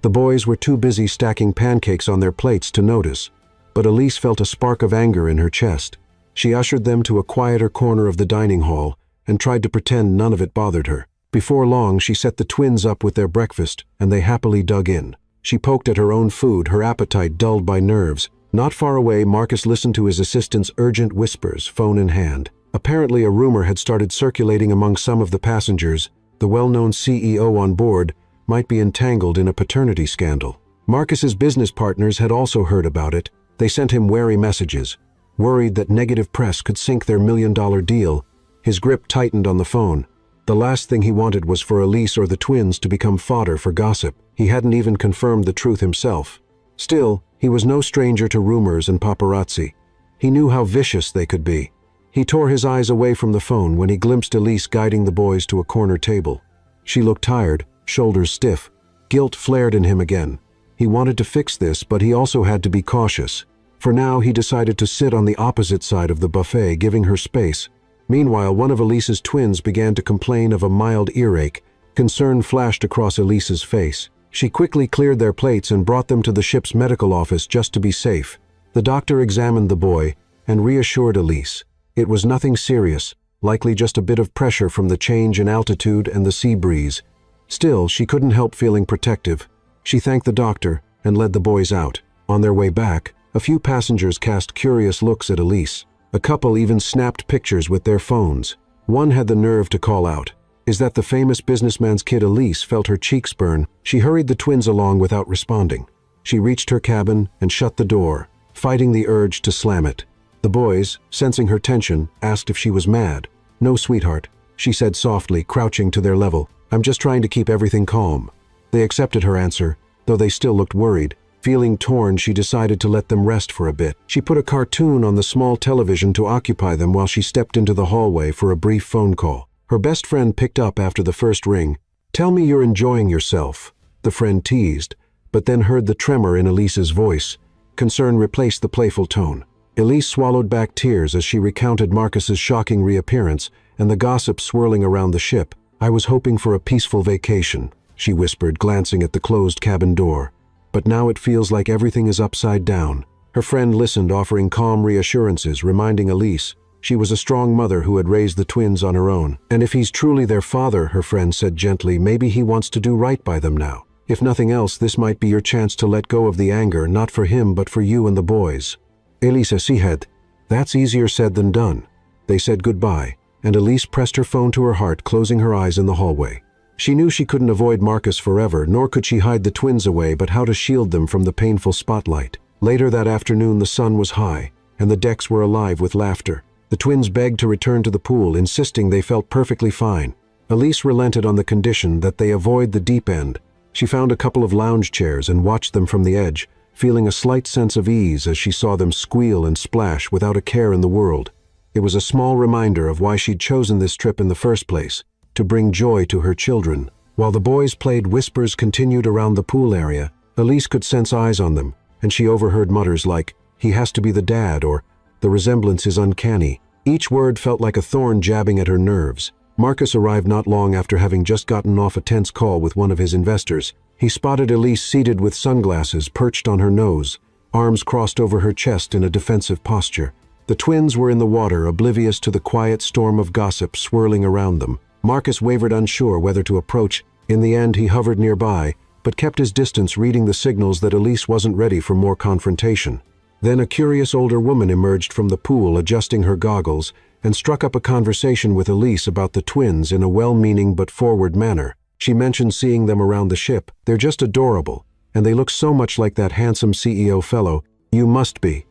[SPEAKER 1] The boys were too busy stacking pancakes on their plates to notice, but Elise felt a spark of anger in her chest. She ushered them to a quieter corner of the dining hall and tried to pretend none of it bothered her. Before long, she set the twins up with their breakfast, and they happily dug in. She poked at her own food, her appetite dulled by nerves. Not far away, Marcus listened to his assistant's urgent whispers, phone in hand. Apparently, a rumor had started circulating among some of the passengers. The well-known CEO on board might be entangled in a paternity scandal. Marcus's business partners had also heard about it. They sent him wary messages, worried that negative press could sink their $1 million deal. His grip tightened on the phone. The last thing he wanted was for Elise or the twins to become fodder for gossip. He hadn't even confirmed the truth himself. Still, he was no stranger to rumors and paparazzi. He knew how vicious they could be. He tore his eyes away from the phone when he glimpsed Elise guiding the boys to a corner table. She looked tired, shoulders stiff. Guilt flared in him again. He wanted to fix this, but he also had to be cautious. For now, he decided to sit on the opposite side of the buffet, giving her space. Meanwhile, one of Elise's twins began to complain of a mild earache. Concern flashed across Elise's face. She quickly cleared their plates and brought them to the ship's medical office just to be safe. The doctor examined the boy and reassured Elise. It was nothing serious, likely just a bit of pressure from the change in altitude and the sea breeze. Still, she couldn't help feeling protective. She thanked the doctor and led the boys out. On their way back, a few passengers cast curious looks at Elise. A couple even snapped pictures with their phones. One had the nerve to call out, "Is that the famous businessman's kid?" Elise felt her cheeks burn. She hurried the twins along without responding. She reached her cabin and shut the door, fighting the urge to slam it. The boys, sensing her tension, asked if she was mad. "No, sweetheart," she said softly, crouching to their level. "I'm just trying to keep everything calm." They accepted her answer, though they still looked worried. Feeling torn, she decided to let them rest for a bit. She put a cartoon on the small television to occupy them while she stepped into the hallway for a brief phone call. Her best friend picked up after the first ring. "Tell me you're enjoying yourself," the friend teased, but then heard the tremor in Elise's voice. Concern replaced the playful tone. Elise swallowed back tears as she recounted Marcus's shocking reappearance and the gossip swirling around the ship. "I was hoping for a peaceful vacation," she whispered, glancing at the closed cabin door. "But now it feels like everything is upside down." Her friend listened, offering calm reassurances, reminding Elise she was a strong mother who had raised the twins on her own. "And if he's truly their father," her friend said gently, "maybe he wants to do right by them now. If nothing else, this might be your chance to let go of the anger, not for him but for you and the boys." Elise said, "That's easier said than done." They said goodbye, and Elise pressed her phone to her heart, closing her eyes in the hallway. She knew she couldn't avoid Marcus forever, nor could she hide the twins away, but how to shield them from the painful spotlight. Later that afternoon, the sun was high, and the decks were alive with laughter. The twins begged to return to the pool, insisting they felt perfectly fine. Elise relented on the condition that they avoid the deep end. She found a couple of lounge chairs and watched them from the edge, feeling a slight sense of ease as she saw them squeal and splash without a care in the world. It was a small reminder of why she'd chosen this trip in the first place, to bring joy to her children. While the boys played, whispers continued around the pool area. Elise could sense eyes on them, and she overheard mutters like, "He has to be the dad," or "The resemblance is uncanny." Each word felt like a thorn jabbing at her nerves. Marcus arrived not long after having just gotten off a tense call with one of his investors. He spotted Elise seated with sunglasses perched on her nose, arms crossed over her chest in a defensive posture. The twins were in the water, oblivious to the quiet storm of gossip swirling around them. Marcus wavered, unsure whether to approach. In the end, he hovered nearby, but kept his distance, reading the signals that Elise wasn't ready for more confrontation. Then a curious older woman emerged from the pool, adjusting her goggles, and struck up a conversation with Elise about the twins in a well-meaning but forward manner. She mentioned seeing them around the ship. "They're just adorable, and they look so much like that handsome CEO fellow. You must be."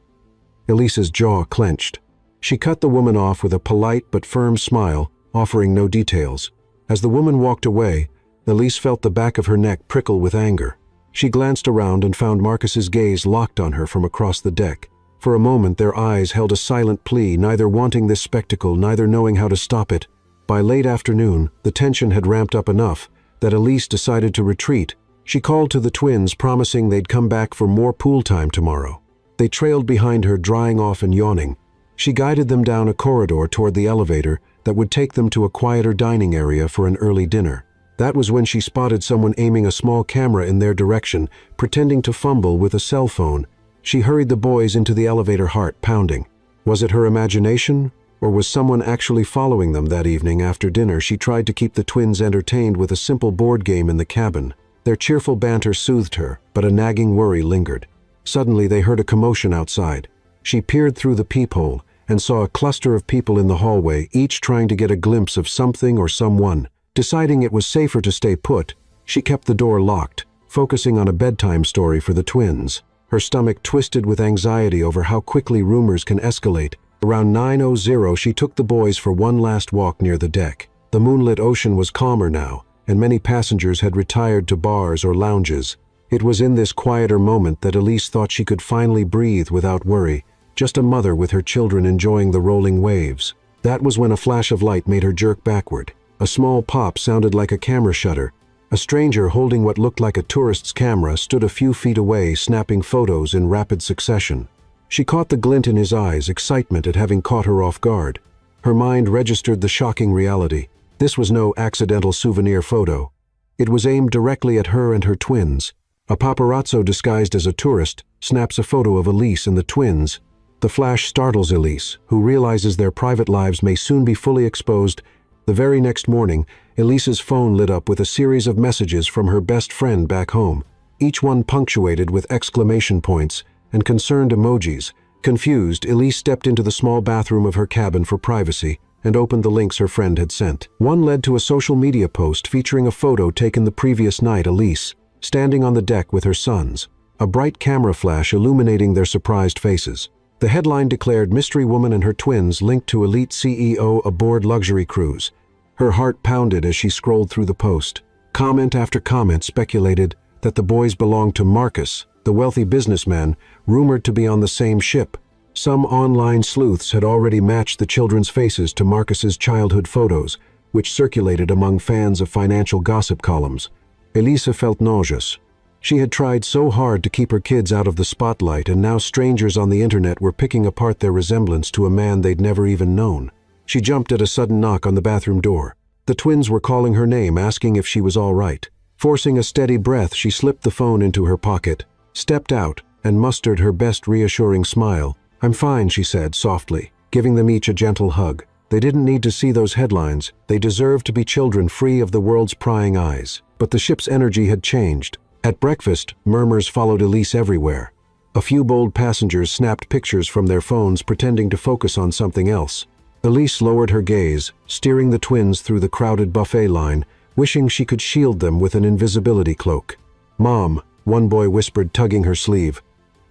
[SPEAKER 1] Elise's jaw clenched. She cut the woman off with a polite but firm smile, offering no details. As the woman walked away, Elise felt the back of her neck prickle with anger. She glanced around and found Marcus's gaze locked on her from across the deck. For a moment, their eyes held a silent plea, neither wanting this spectacle, neither knowing how to stop it. By late afternoon, the tension had ramped up enough that Elise decided to retreat. She called to the twins, promising they'd come back for more pool time tomorrow. They trailed behind her, drying off and yawning. She guided them down a corridor toward the elevator that would take them to a quieter dining area for an early dinner. That was when she spotted someone aiming a small camera in their direction, pretending to fumble with a cell phone. She hurried the boys into the elevator, heart pounding. Was it her imagination, or was someone actually following them that evening? After dinner, she tried to keep the twins entertained with a simple board game in the cabin. Their cheerful banter soothed her, but a nagging worry lingered. Suddenly, they heard a commotion outside. She peered through the peephole and saw a cluster of people in the hallway, each trying to get a glimpse of something or someone. Deciding it was safer to stay put, she kept the door locked, focusing on a bedtime story for the twins. Her stomach twisted with anxiety over how quickly rumors can escalate. Around 9:00, she took the boys for one last walk near the deck. The moonlit ocean was calmer now, and many passengers had retired to bars or lounges. It was in this quieter moment that Elise thought she could finally breathe without worry, just a mother with her children enjoying the rolling waves. That was when a flash of light made her jerk backward. A small pop sounded like a camera shutter. A stranger holding what looked like a tourist's camera stood a few feet away, snapping photos in rapid succession. She caught the glint in his eyes, excitement at having caught her off guard. Her mind registered the shocking reality. This was no accidental souvenir photo. It was aimed directly at her and her twins. A paparazzo disguised as a tourist snaps a photo of Elise and the twins. The flash startles Elise, who realizes their private lives may soon be fully exposed. The very next morning, Elise's phone lit up with a series of messages from her best friend back home, each one punctuated with exclamation points and concerned emojis. Confused, Elise stepped into the small bathroom of her cabin for privacy and opened the links her friend had sent. One led to a social media post featuring a photo taken the previous night, Elise standing on the deck with her sons, a bright camera flash illuminating their surprised faces. The headline declared mystery woman and her twins linked to elite CEO aboard luxury cruise. Her heart pounded as she scrolled through the post. Comment after comment speculated that the boys belonged to Marcus, the wealthy businessman, rumored to be on the same ship. Some online sleuths had already matched the children's faces to Marcus's childhood photos, which circulated among fans of financial gossip columns. Elisa felt nauseous. She had tried so hard to keep her kids out of the spotlight, and now strangers on the internet were picking apart their resemblance to a man they'd never even known. She jumped at a sudden knock on the bathroom door. The twins were calling her name, asking if she was all right. Forcing a steady breath, she slipped the phone into her pocket, stepped out, and mustered her best reassuring smile. "I'm fine," she said softly, giving them each a gentle hug. They didn't need to see those headlines. They deserved to be children free of the world's prying eyes. But the ship's energy had changed. At breakfast, murmurs followed Elise everywhere. A few bold passengers snapped pictures from their phones, pretending to focus on something else. Elise lowered her gaze, steering the twins through the crowded buffet line, wishing she could shield them with an invisibility cloak. "Mom," one boy whispered, tugging her sleeve.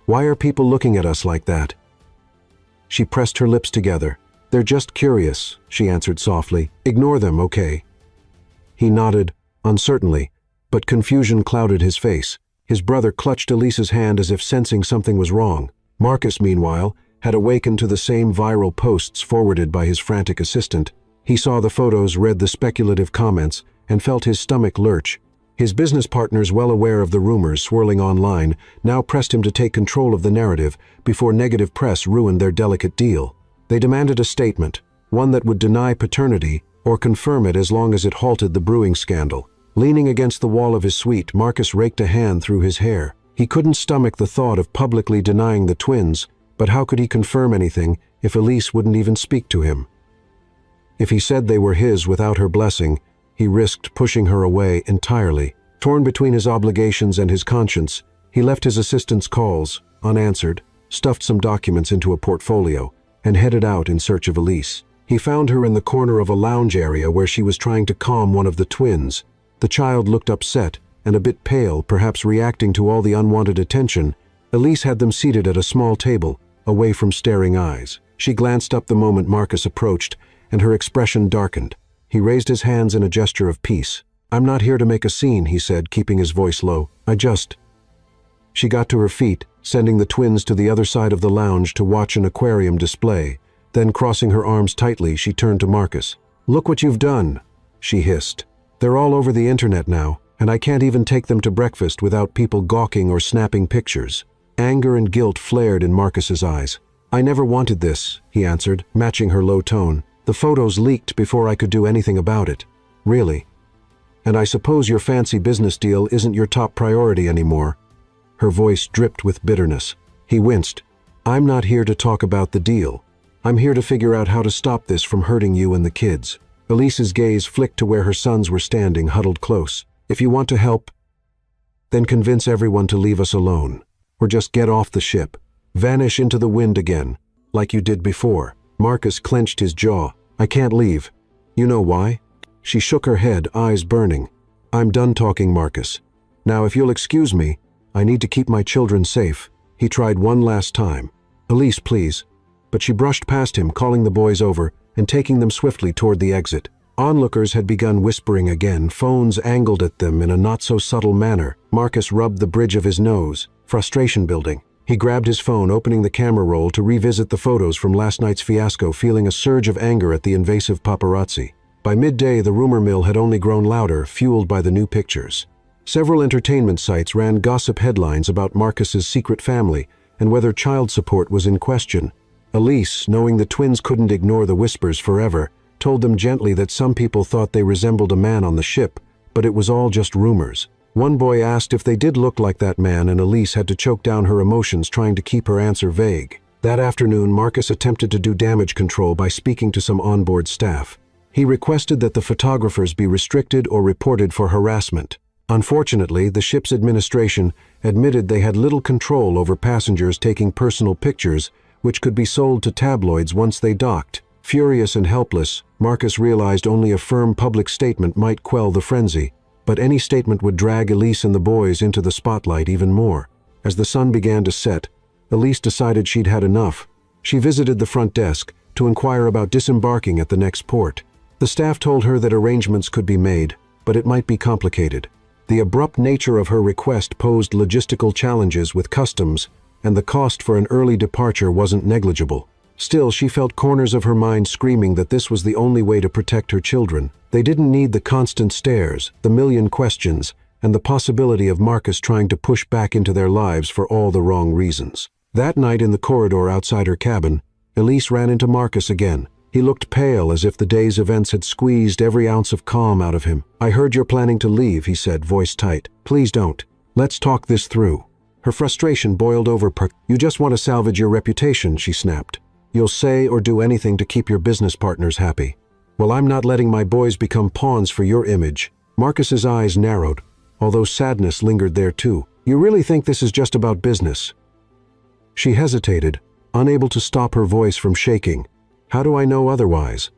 [SPEAKER 1] "Why are people looking at us like that?" She pressed her lips together. "They're just curious," she answered softly. "Ignore them, okay?" He nodded, uncertainly, but confusion clouded his face. His brother clutched Elise's hand as if sensing something was wrong. Marcus, meanwhile, had awakened to the same viral posts forwarded by his frantic assistant. He saw the photos, read the speculative comments, and felt his stomach lurch. His business partners, well aware of the rumors swirling online, now pressed him to take control of the narrative before negative press ruined their delicate deal. They demanded a statement, one that would deny paternity or confirm it as long as it halted the brewing scandal. Leaning against the wall of his suite, Marcus raked a hand through his hair. He couldn't stomach the thought of publicly denying the twins, but how could he confirm anything if Elise wouldn't even speak to him? If he said they were his without her blessing, he risked pushing her away entirely. Torn between his obligations and his conscience, he left his assistant's calls, unanswered, stuffed some documents into a portfolio, and headed out in search of Elise. He found her in the corner of a lounge area where she was trying to calm one of the twins. The child looked upset and a bit pale, perhaps reacting to all the unwanted attention. Elise had them seated at a small table, away from staring eyes. She glanced up the moment Marcus approached, and her expression darkened. He raised his hands in a gesture of peace. "I'm not here to make a scene," he said, keeping his voice low. She got to her feet, sending the twins to the other side of the lounge to watch an aquarium display. Then, crossing her arms tightly, she turned to Marcus. "Look what you've done," she hissed. "They're all over the internet now, and I can't even take them to breakfast without people gawking or snapping pictures." Anger and guilt flared in Marcus's eyes. "I never wanted this," he answered, matching her low tone. "The photos leaked before I could do anything about it." "Really? And I suppose your fancy business deal isn't your top priority anymore?" Her voice dripped with bitterness. He winced. "I'm not here to talk about the deal. I'm here to figure out how to stop this from hurting you and the kids." Elise's gaze flicked to where her sons were standing, huddled close. "If you want to help, then convince everyone to leave us alone. Or just get off the ship. Vanish into the wind again, like you did before." Marcus clenched his jaw. "I can't leave. You know why?" She shook her head, eyes burning. "I'm done talking, Marcus. Now, if you'll excuse me, I need to keep my children safe." He tried one last time. "Elise, please." But she brushed past him, calling the boys over and taking them swiftly toward the exit. Onlookers had begun whispering again, phones angled at them in a not-so-subtle manner. Marcus rubbed the bridge of his nose, frustration building. He grabbed his phone, opening the camera roll to revisit the photos from last night's fiasco, feeling a surge of anger at the invasive paparazzi. By midday, the rumor mill had only grown louder, fueled by the new pictures. Several entertainment sites ran gossip headlines about Marcus's secret family and whether child support was in question. Elise, knowing the twins couldn't ignore the whispers forever, told them gently that some people thought they resembled a man on the ship, but it was all just rumors. One boy asked if they did look like that man, and Elise had to choke down her emotions, trying to keep her answer vague. That afternoon, Marcus attempted to do damage control by speaking to some onboard staff. He requested that the photographers be restricted or reported for harassment. Unfortunately, the ship's administration admitted they had little control over passengers taking personal pictures, which could be sold to tabloids once they docked. Furious and helpless, Marcus realized only a firm public statement might quell the frenzy. But any statement would drag Elise and the boys into the spotlight even more. As the sun began to set, Elise decided she'd had enough. She visited the front desk to inquire about disembarking at the next port. The staff told her that arrangements could be made, but it might be complicated. The abrupt nature of her request posed logistical challenges with customs, and the cost for an early departure wasn't negligible. Still, she felt corners of her mind screaming that this was the only way to protect her children. They didn't need the constant stares, the million questions, and the possibility of Marcus trying to push back into their lives for all the wrong reasons. That night in the corridor outside her cabin, Elise ran into Marcus again. He looked pale, as if the day's events had squeezed every ounce of calm out of him. "I heard you're planning to leave," he said, voice tight. "Please don't. Let's talk this through." Her frustration boiled over. "You just want to salvage your reputation," she snapped. "You'll say or do anything to keep your business partners happy. Well, I'm not letting my boys become pawns for your image." Marcus's eyes narrowed, although sadness lingered there too. "You really think this is just about business?" She hesitated, unable to stop her voice from shaking. How do I know otherwise?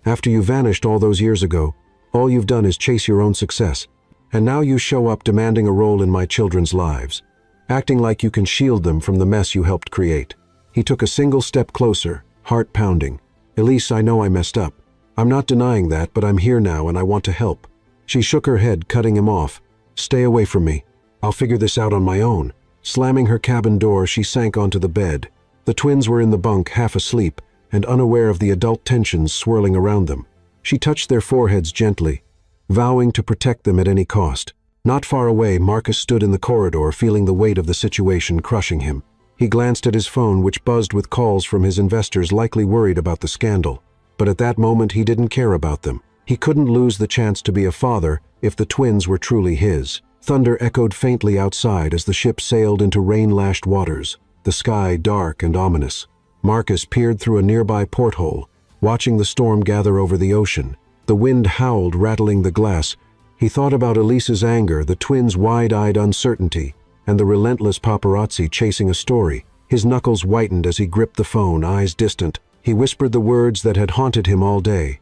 [SPEAKER 1] After you vanished all those years ago, all you've done is chase your own success. And now you show up demanding a role in my children's lives, acting like you can shield them from the mess you helped create. He took a single step closer, heart pounding. Elise, I know I messed up. I'm not denying that, but I'm here now and I want to help. She shook her head, cutting him off. Stay away from me. I'll figure this out on my own. Slamming her cabin door, she sank onto the bed. The twins were in the bunk, half asleep, and unaware of the adult tensions swirling around them. She touched their foreheads gently, vowing to protect them at any cost. Not far away, Marcus stood in the corridor, feeling the weight of the situation crushing him. He glanced at his phone, which buzzed with calls from his investors, likely worried about the scandal. But at that moment, he didn't care about them. He couldn't lose the chance to be a father if the twins were truly his. Thunder echoed faintly outside as the ship sailed into rain-lashed waters, the sky dark and ominous. Marcus peered through a nearby porthole, watching the storm gather over the ocean. The wind howled, rattling the glass. He thought about Elise's anger, the twins' wide-eyed uncertainty, and the relentless paparazzi chasing a story. His knuckles whitened as he gripped the phone, eyes distant. He whispered the words that had haunted him all day.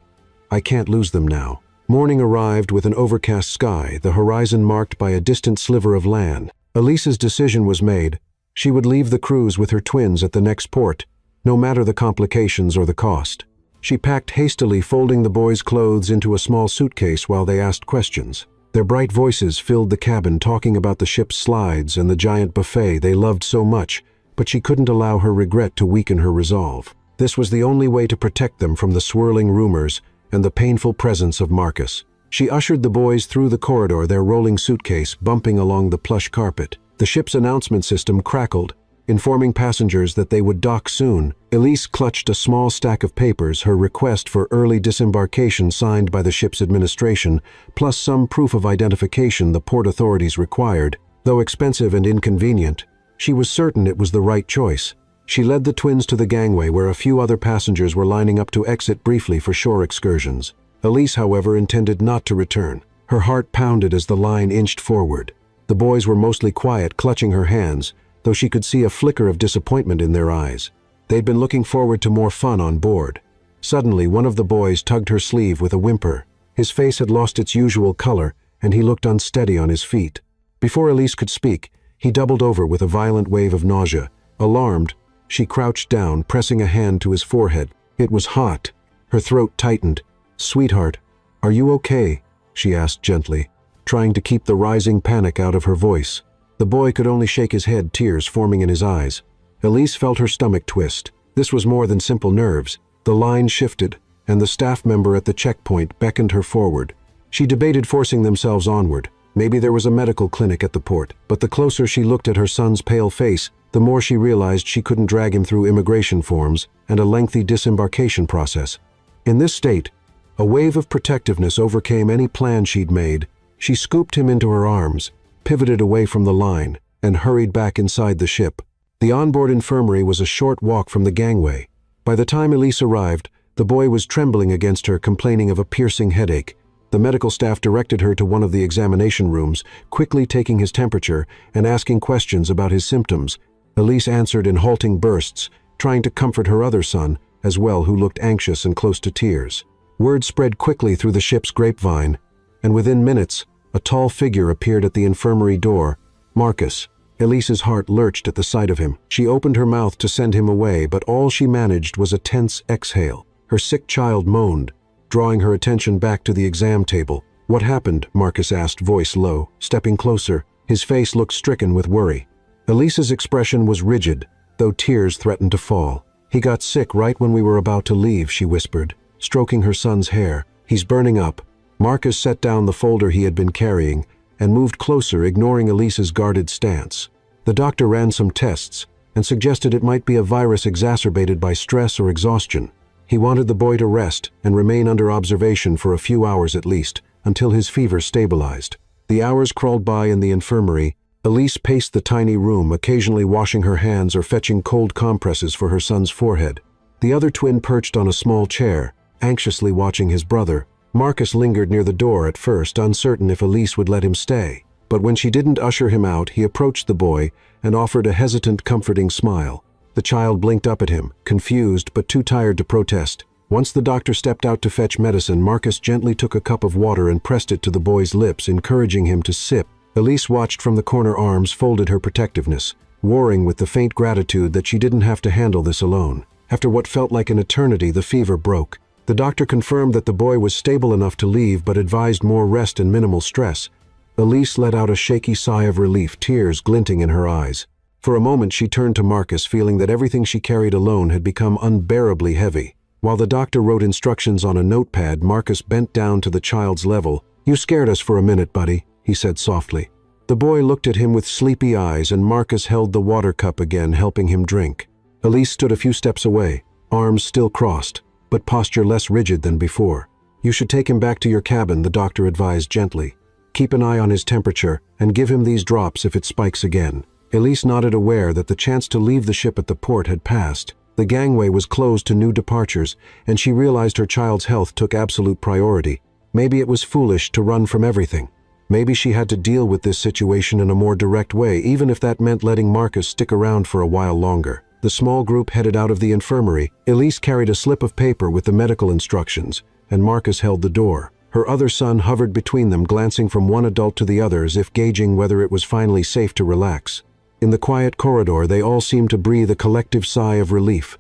[SPEAKER 1] I can't lose them now. Morning arrived with an overcast sky, the horizon marked by a distant sliver of land. Elise's decision was made. She would leave the cruise with her twins at the next port, no matter the complications or the cost. She packed hastily, folding the boys' clothes into a small suitcase while they asked questions. Their bright voices filled the cabin, talking about the ship's slides and the giant buffet they loved so much, but she couldn't allow her regret to weaken her resolve. This was the only way to protect them from the swirling rumors and the painful presence of Marcus. She ushered the boys through the corridor, their rolling suitcase bumping along the plush carpet. The ship's announcement system crackled, informing passengers that they would dock soon. Elise clutched a small stack of papers, her request for early disembarkation signed by the ship's administration, plus some proof of identification the port authorities required. Though expensive and inconvenient, she was certain it was the right choice. She led the twins to the gangway where a few other passengers were lining up to exit briefly for shore excursions. Elise, however, intended not to return. Her heart pounded as the line inched forward. The boys were mostly quiet, clutching her hands, though she could see a flicker of disappointment in their eyes. They'd been looking forward to more fun on board. Suddenly, one of the boys tugged her sleeve with a whimper. His face had lost its usual color, and he looked unsteady on his feet. Before Elise could speak, he doubled over with a violent wave of nausea. Alarmed, she crouched down, pressing a hand to his forehead. It was hot. Her throat tightened. "Sweetheart, are you okay?" she asked gently, trying to keep the rising panic out of her voice. The boy could only shake his head, tears forming in his eyes. Elise felt her stomach twist. This was more than simple nerves. The line shifted, and the staff member at the checkpoint beckoned her forward. She debated forcing themselves onward. Maybe there was a medical clinic at the port, but the closer she looked at her son's pale face, the more she realized she couldn't drag him through immigration forms and a lengthy disembarkation process. In this state, a wave of protectiveness overcame any plan she'd made. She scooped him into her arms, pivoted away from the line, and hurried back inside the ship. The onboard infirmary was a short walk from the gangway. By the time Elise arrived, the boy was trembling against her, complaining of a piercing headache. The medical staff directed her to one of the examination rooms, quickly taking his temperature and asking questions about his symptoms. Elise answered in halting bursts, trying to comfort her other son, as well, who looked anxious and close to tears. Word spread quickly through the ship's grapevine, and within minutes, a tall figure appeared at the infirmary door. Marcus. Elise's heart lurched at the sight of him. She opened her mouth to send him away, but all she managed was a tense exhale. Her sick child moaned, drawing her attention back to the exam table. "What happened?" Marcus asked, voice low, stepping closer. His face looked stricken with worry. Elise's expression was rigid, though tears threatened to fall. "He got sick right when we were about to leave," she whispered, stroking her son's hair. "He's burning up." Marcus set down the folder he had been carrying and moved closer, ignoring Elise's guarded stance. The doctor ran some tests and suggested it might be a virus exacerbated by stress or exhaustion. He wanted the boy to rest and remain under observation for a few hours at least, until his fever stabilized. The hours crawled by in the infirmary. Elise paced the tiny room, occasionally washing her hands or fetching cold compresses for her son's forehead. The other twin perched on a small chair, anxiously watching his brother. Marcus lingered near the door at first, uncertain if Elise would let him stay. But when she didn't usher him out, he approached the boy and offered a hesitant, comforting smile. The child blinked up at him, confused but too tired to protest. Once the doctor stepped out to fetch medicine, Marcus gently took a cup of water and pressed it to the boy's lips, encouraging him to sip. Elise watched from the corner, arms folded, her protectiveness, warring with the faint gratitude that she didn't have to handle this alone. After what felt like an eternity, the fever broke. The doctor confirmed that the boy was stable enough to leave, but advised more rest and minimal stress. Elise let out a shaky sigh of relief, tears glinting in her eyes. For a moment she turned to Marcus, feeling that everything she carried alone had become unbearably heavy. While the doctor wrote instructions on a notepad, Marcus bent down to the child's level. "You scared us for a minute, buddy," he said softly. The boy looked at him with sleepy eyes, and Marcus held the water cup again, helping him drink. Elise stood a few steps away, arms still crossed, but posture less rigid than before. "You should take him back to your cabin," the doctor advised gently. "Keep an eye on his temperature, and give him these drops if it spikes again." Elise nodded, aware that the chance to leave the ship at the port had passed. The gangway was closed to new departures, and she realized her child's health took absolute priority. Maybe it was foolish to run from everything. Maybe she had to deal with this situation in a more direct way, even if that meant letting Marcus stick around for a while longer. The small group headed out of the infirmary. Elise carried a slip of paper with the medical instructions, and Marcus held the door. Her other son hovered between them, glancing from one adult to the other as if gauging whether it was finally safe to relax. In the quiet corridor, they all seemed to breathe a collective sigh of relief.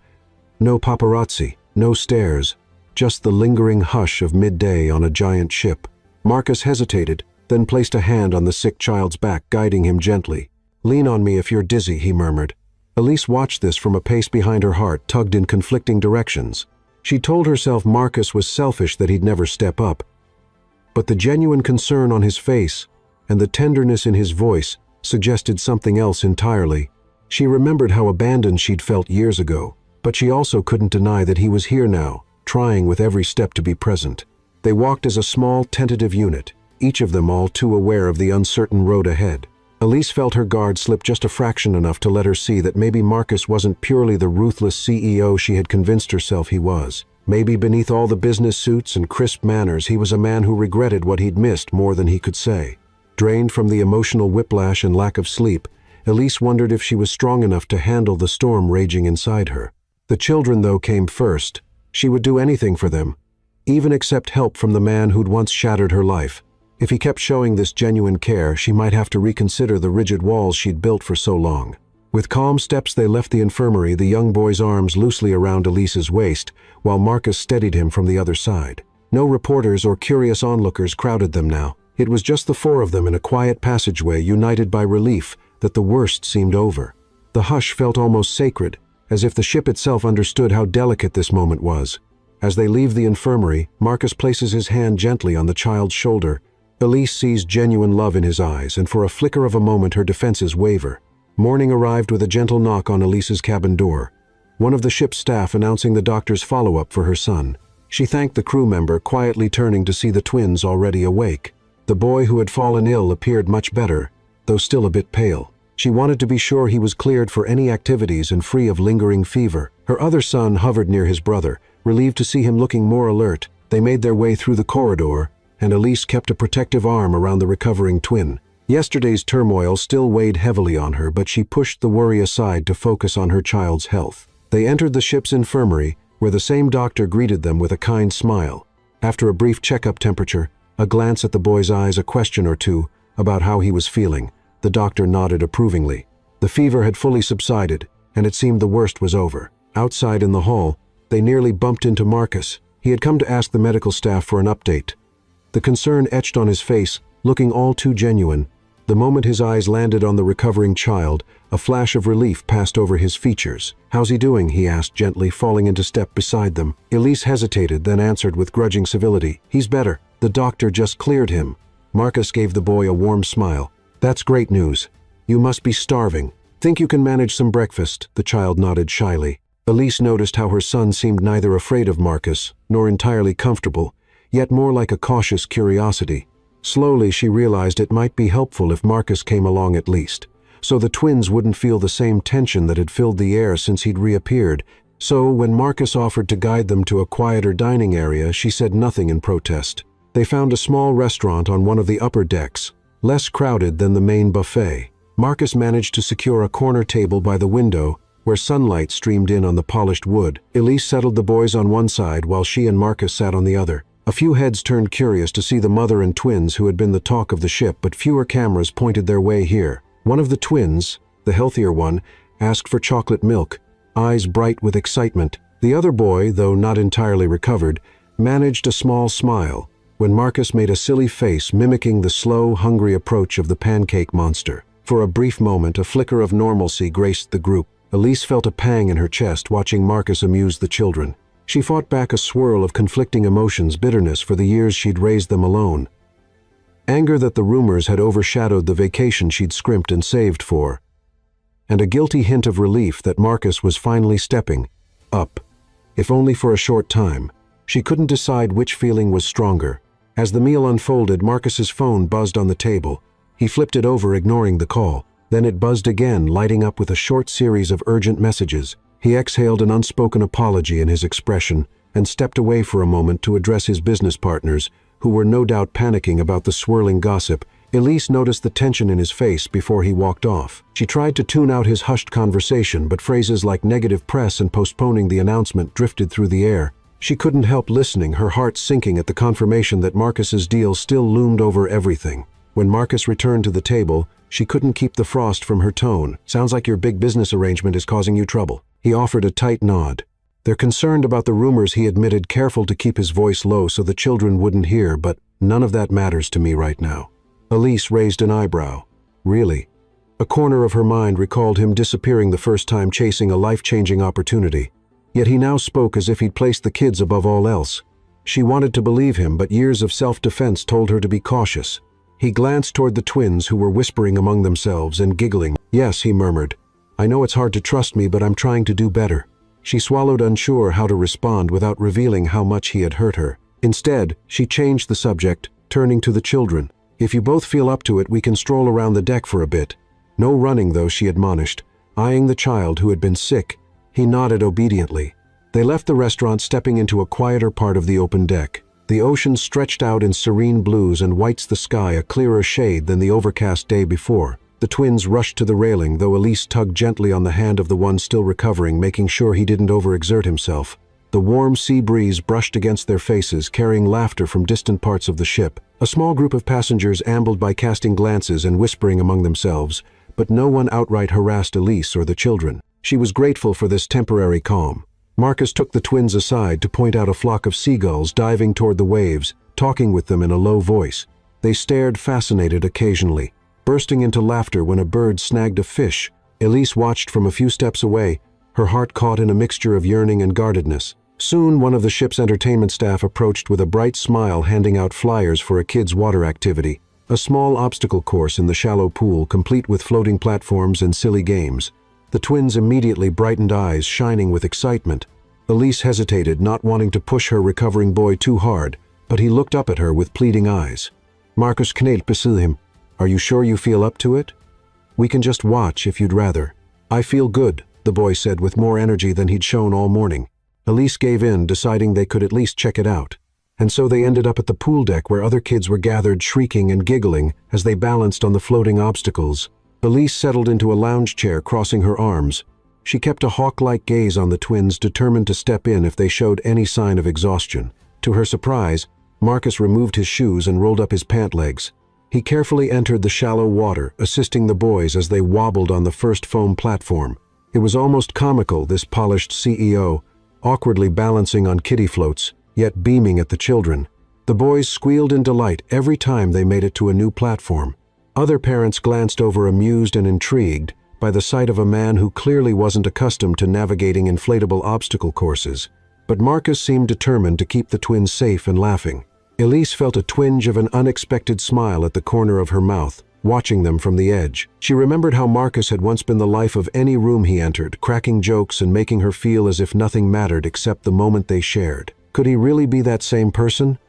[SPEAKER 1] No paparazzi, no stares, just the lingering hush of midday on a giant ship. Marcus hesitated, then placed a hand on the sick child's back, guiding him gently. "Lean on me if you're dizzy," he murmured. Elise watched this from a pace behind her heart, tugged in conflicting directions. She told herself Marcus was selfish that he'd never step up. But the genuine concern on his face and the tenderness in his voice suggested something else entirely. She remembered how abandoned she'd felt years ago, but she also couldn't deny that he was here now, trying with every step to be present. They walked as a small, tentative unit, each of them all too aware of the uncertain road ahead. Elise felt her guard slip just a fraction, enough to let her see that maybe Marcus wasn't purely the ruthless CEO she had convinced herself he was. Maybe beneath all the business suits and crisp manners, he was a man who regretted what he'd missed more than he could say. Drained from the emotional whiplash and lack of sleep, Elise wondered if she was strong enough to handle the storm raging inside her. The children, though, came first. She would do anything for them, even accept help from the man who'd once shattered her life. If he kept showing this genuine care, she might have to reconsider the rigid walls she'd built for so long. With calm steps they left the infirmary, the young boy's arms loosely around Elise's waist, while Marcus steadied him from the other side. No reporters or curious onlookers crowded them now. It was just the four of them in a quiet passageway, united by relief that the worst seemed over. The hush felt almost sacred, as if the ship itself understood how delicate this moment was. As they leave the infirmary, Marcus places his hand gently on the child's shoulder. Elise sees genuine love in his eyes, and for a flicker of a moment her defenses waver. Morning arrived with a gentle knock on Elise's cabin door, one of the ship's staff announcing the doctor's follow-up for her son. She thanked the crew member, quietly turning to see the twins already awake. The boy who had fallen ill appeared much better, though still a bit pale. She wanted to be sure he was cleared for any activities and free of lingering fever. Her other son hovered near his brother, relieved to see him looking more alert. They made their way through the corridor, and Elise kept a protective arm around the recovering twin. Yesterday's turmoil still weighed heavily on her, but she pushed the worry aside to focus on her child's health. They entered the ship's infirmary, where the same doctor greeted them with a kind smile. After a brief checkup, temperature, a glance at the boy's eyes, a question or two about how he was feeling, the doctor nodded approvingly. The fever had fully subsided, and it seemed the worst was over. Outside in the hall, they nearly bumped into Marcus. He had come to ask the medical staff for an update. The concern etched on his face, looking all too genuine. The moment his eyes landed on the recovering child, a flash of relief passed over his features. "How's he doing?" he asked gently, falling into step beside them. Elise hesitated, then answered with grudging civility, "He's better. The doctor just cleared him." Marcus gave the boy a warm smile. "That's great news. You must be starving. Think you can manage some breakfast?" The child nodded shyly. Elise noticed how her son seemed neither afraid of Marcus nor entirely comfortable, yet more like a cautious curiosity. Slowly she realized it might be helpful if Marcus came along at least, so the twins wouldn't feel the same tension that had filled the air since he'd reappeared. So when Marcus offered to guide them to a quieter dining area, she said nothing in protest. They found a small restaurant on one of the upper decks, less crowded than the main buffet. Marcus managed to secure a corner table by the window, where sunlight streamed in on the polished wood. Elise settled the boys on one side while she and Marcus sat on the other. A few heads turned curious to see the mother and twins who had been the talk of the ship, but fewer cameras pointed their way here. One of the twins, the healthier one, asked for chocolate milk, eyes bright with excitement. The other boy, though not entirely recovered, managed a small smile when Marcus made a silly face mimicking the slow, hungry approach of the pancake monster. For a brief moment, a flicker of normalcy graced the group. Elise felt a pang in her chest watching Marcus amuse the children. She fought back a swirl of conflicting emotions, bitterness for the years she'd raised them alone, anger that the rumors had overshadowed the vacation she'd scrimped and saved for, and a guilty hint of relief that Marcus was finally stepping up, if only for a short time. She couldn't decide which feeling was stronger. As the meal unfolded, Marcus's phone buzzed on the table. He flipped it over, ignoring the call. Then it buzzed again, lighting up with a short series of urgent messages. He exhaled an unspoken apology in his expression and stepped away for a moment to address his business partners, who were no doubt panicking about the swirling gossip. Elise noticed the tension in his face before he walked off. She tried to tune out his hushed conversation, but phrases like negative press and postponing the announcement drifted through the air. She couldn't help listening, her heart sinking at the confirmation that Marcus's deal still loomed over everything. When Marcus returned to the table, she couldn't keep the frost from her tone. "Sounds like your big business arrangement is causing you trouble." He offered a tight nod. "They're concerned about the rumors," he admitted, careful to keep his voice low so the children wouldn't hear, "but none of that matters to me right now." Elise raised an eyebrow. "Really?" A corner of her mind recalled him disappearing the first time chasing a life-changing opportunity. Yet he now spoke as if he'd placed the kids above all else. She wanted to believe him, but years of self-defense told her to be cautious. He glanced toward the twins, who were whispering among themselves and giggling. "Yes," he murmured. "I know it's hard to trust me, but I'm trying to do better." She swallowed, unsure how to respond without revealing how much he had hurt her. Instead, she changed the subject, turning to the children. "If you both feel up to it, we can stroll around the deck for a bit. No running, though," she admonished, eyeing the child who had been sick. He nodded obediently. They left the restaurant, stepping into a quieter part of the open deck. The ocean stretched out in serene blues and whites, the sky a clearer shade than the overcast day before. The twins rushed to the railing, though Elise tugged gently on the hand of the one still recovering, making sure he didn't overexert himself. The warm sea breeze brushed against their faces, carrying laughter from distant parts of the ship. A small group of passengers ambled by, casting glances and whispering among themselves, but no one outright harassed Elise or the children. She was grateful for this temporary calm. Marcus took the twins aside to point out a flock of seagulls diving toward the waves, talking with them in a low voice. They stared, fascinated occasionally, bursting into laughter when a bird snagged a fish. Elise watched from a few steps away, her heart caught in a mixture of yearning and guardedness. Soon, one of the ship's entertainment staff approached with a bright smile, handing out flyers for a kids' water activity, a small obstacle course in the shallow pool, complete with floating platforms and silly games. The twins immediately brightened, eyes shining with excitement. Elise hesitated, not wanting to push her recovering boy too hard, but he looked up at her with pleading eyes. Marcus knelt beside him. "Are you sure you feel up to it? We can just watch if you'd rather." "I feel good," the boy said with more energy than he'd shown all morning. Elise gave in, deciding they could at least check it out. And so they ended up at the pool deck, where other kids were gathered, shrieking and giggling as they balanced on the floating obstacles. Elise settled into a lounge chair, crossing her arms. She kept a hawk-like gaze on the twins, determined to step in if they showed any sign of exhaustion. To her surprise, Marcus removed his shoes and rolled up his pant legs. He carefully entered the shallow water, assisting the boys as they wobbled on the first foam platform. It was almost comical, this polished CEO, awkwardly balancing on kiddie floats, yet beaming at the children. The boys squealed in delight every time they made it to a new platform. Other parents glanced over, amused and intrigued by the sight of a man who clearly wasn't accustomed to navigating inflatable obstacle courses. But Marcus seemed determined to keep the twins safe and laughing. Elise felt a twinge of an unexpected smile at the corner of her mouth, watching them from the edge. She remembered how Marcus had once been the life of any room he entered, cracking jokes and making her feel as if nothing mattered except the moment they shared. Could he really be that same person?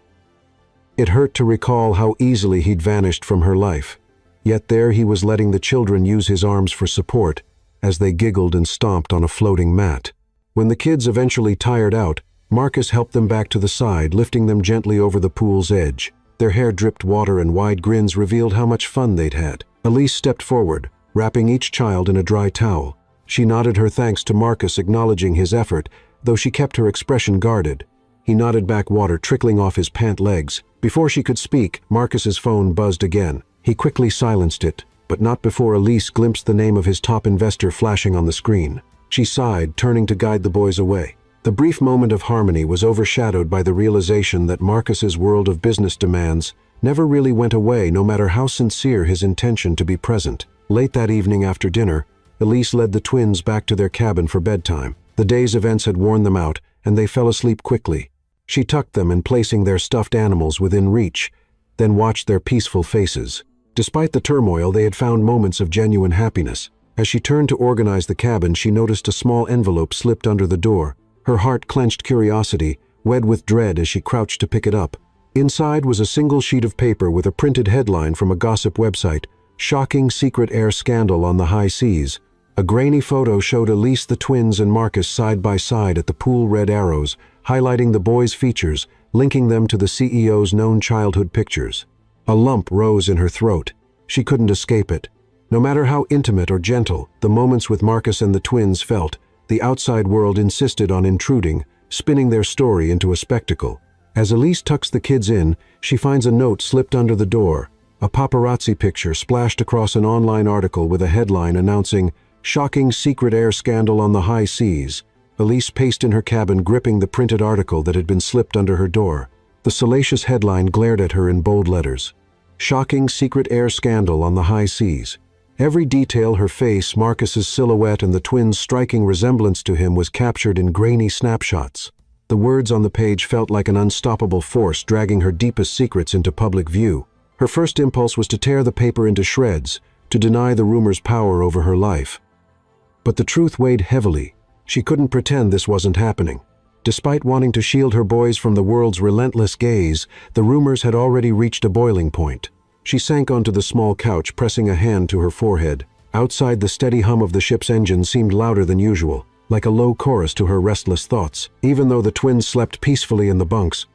[SPEAKER 1] It hurt to recall how easily he'd vanished from her life. Yet there he was, letting the children use his arms for support as they giggled and stomped on a floating mat. When the kids eventually tired out, Marcus helped them back to the side, lifting them gently over the pool's edge. Their hair dripped water and wide grins revealed how much fun they'd had. Elise stepped forward, wrapping each child in a dry towel. She nodded her thanks to Marcus, acknowledging his effort, though she kept her expression guarded. He nodded back, water trickling off his pant legs. Before she could speak, Marcus's phone buzzed again. He quickly silenced it, but not before Elise glimpsed the name of his top investor flashing on the screen. She sighed, turning to guide the boys away. The brief moment of harmony was overshadowed by the realization that Marcus's world of business demands never really went away, no matter how sincere his intention to be present. Late that evening after dinner, Elise led the twins back to their cabin for bedtime. The day's events had worn them out, and they fell asleep quickly. She tucked them in, placing their stuffed animals within reach, then watched their peaceful faces. Despite the turmoil, they had found moments of genuine happiness. As she turned to organize the cabin, she noticed a small envelope slipped under the door. Her heart clenched curiosity, wed with dread as she crouched to pick it up. Inside was a single sheet of paper with a printed headline from a gossip website: "Shocking secret air scandal on the high seas." A grainy photo showed Elise, the twins, and Marcus side by side at the pool, red arrows, highlighting the boys' features, linking them to the CEO's known childhood pictures. A lump rose in her throat. She couldn't escape it. No matter how intimate or gentle the moments with Marcus and the twins felt, the outside world insisted on intruding, spinning their story into a spectacle. As Elise tucks the kids in, she finds a note slipped under the door. A paparazzi picture splashed across an online article with a headline announcing, "Shocking secret air scandal on the high seas." Elise paced in her cabin, gripping the printed article that had been slipped under her door. The salacious headline glared at her in bold letters. "Shocking secret air scandal on the high seas." Every detail, her face, Marcus's silhouette, and the twins' striking resemblance to him, was captured in grainy snapshots. The words on the page felt like an unstoppable force dragging her deepest secrets into public view. Her first impulse was to tear the paper into shreds, to deny the rumor's power over her life. But the truth weighed heavily. She couldn't pretend this wasn't happening. Despite wanting to shield her boys from the world's relentless gaze, the rumors had already reached a boiling point. She sank onto the small couch, pressing a hand to her forehead. Outside, the steady hum of the ship's engine seemed louder than usual, like a low chorus to her restless thoughts. Even though the twins slept peacefully in the bunks,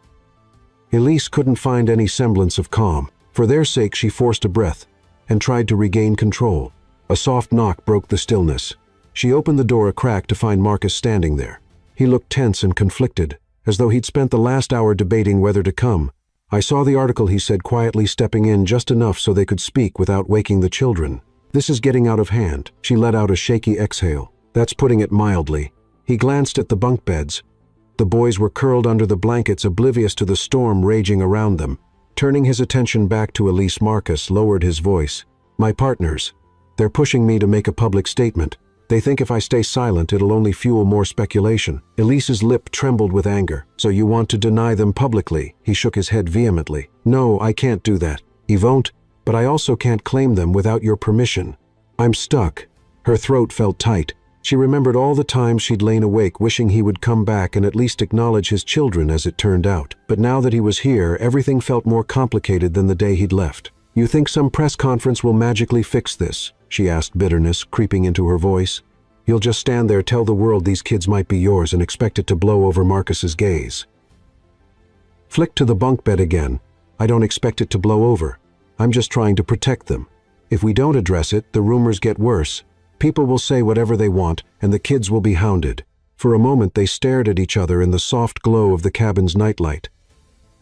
[SPEAKER 1] Elise couldn't find any semblance of calm. For their sake, she forced a breath and tried to regain control. A soft knock broke the stillness. She opened the door a crack to find Marcus standing there. He looked tense and conflicted, as though he'd spent the last hour debating whether to come. "I saw the article," he said, quietly stepping in just enough so they could speak without waking the children. "This is getting out of hand." She let out a shaky exhale. "That's putting it mildly." He glanced at the bunk beds. The boys were curled under the blankets, oblivious to the storm raging around them. Turning his attention back to Elise, Marcus lowered his voice. "My partners. They're pushing me to make a public statement. They think if I stay silent, it'll only fuel more speculation." Elise's lip trembled with anger. "So you want to deny them publicly?" He shook his head vehemently. "No, I can't do that." "You won't? But I also can't claim them without your permission." "I'm stuck." Her throat felt tight. She remembered all the times she'd lain awake wishing he would come back and at least acknowledge his children, as it turned out. But now that he was here, everything felt more complicated than the day he'd left. "You think some press conference will magically fix this?" she asked, bitterness creeping into her voice. "You'll just stand there, tell the world these kids might be yours, and expect it to blow over Marcus's gaze." Flicked to the bunk bed again. "I don't expect it to blow over. I'm just trying to protect them. If we don't address it, the rumors get worse. People will say whatever they want, and the kids will be hounded." For a moment they stared at each other in the soft glow of the cabin's nightlight,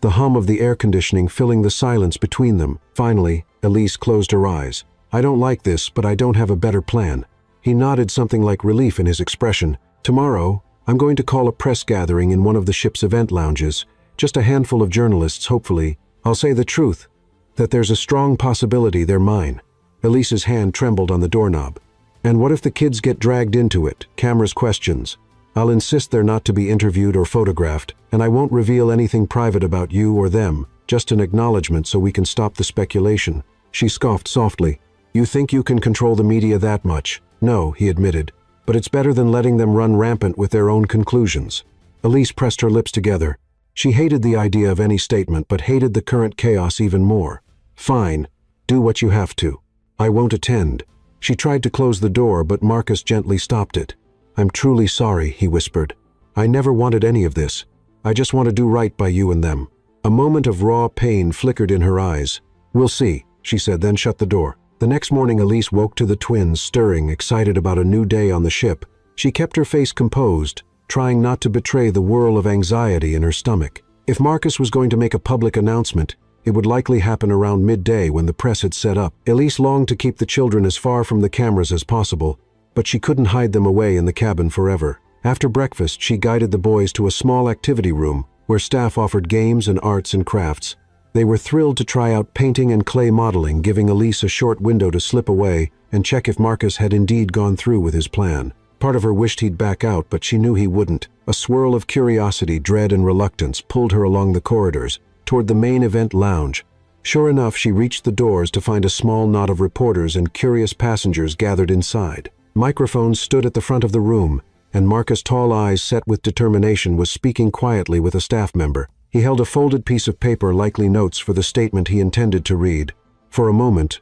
[SPEAKER 1] the hum of the air conditioning filling the silence between them. Finally, Elise closed her eyes. "I don't like this, but I don't have a better plan." He nodded, something like relief in his expression. "Tomorrow, I'm going to call a press gathering in one of the ship's event lounges. Just a handful of journalists, hopefully. I'll say the truth, that there's a strong possibility they're mine." Elise's hand trembled on the doorknob. "And what if the kids get dragged into it? Cameras, questions. I'll insist they're not to be interviewed or photographed, and I won't reveal anything private about you or them, just an acknowledgement so we can stop the speculation." She scoffed softly. "You think you can control the media that much?" "No," he admitted, "but it's better than letting them run rampant with their own conclusions." Elise pressed her lips together. She hated the idea of any statement, but hated the current chaos even more. "Fine. Do what you have to. I won't attend." She tried to close the door, but Marcus gently stopped it. "I'm truly sorry," he whispered. "I never wanted any of this. I just want to do right by you and them." A moment of raw pain flickered in her eyes. "We'll see," she said, then shut the door. The next morning Elise woke to the twins stirring, excited about a new day on the ship. She kept her face composed, trying not to betray the whirl of anxiety in her stomach. If Marcus was going to make a public announcement, it would likely happen around midday when the press had set up. Elise longed to keep the children as far from the cameras as possible, but she couldn't hide them away in the cabin forever. After breakfast, she guided the boys to a small activity room where staff offered games and arts and crafts. They were thrilled to try out painting and clay modeling, giving Elise a short window to slip away and check if Marcus had indeed gone through with his plan. Part of her wished he'd back out, but she knew he wouldn't. A swirl of curiosity, dread, and reluctance pulled her along the corridors, toward the main event lounge. Sure enough, she reached the doors to find a small knot of reporters and curious passengers gathered inside. Microphones stood at the front of the room, and Marcus' tall eyes set with determination was speaking quietly with a staff member. He held a folded piece of paper, likely notes for the statement he intended to read. For a moment,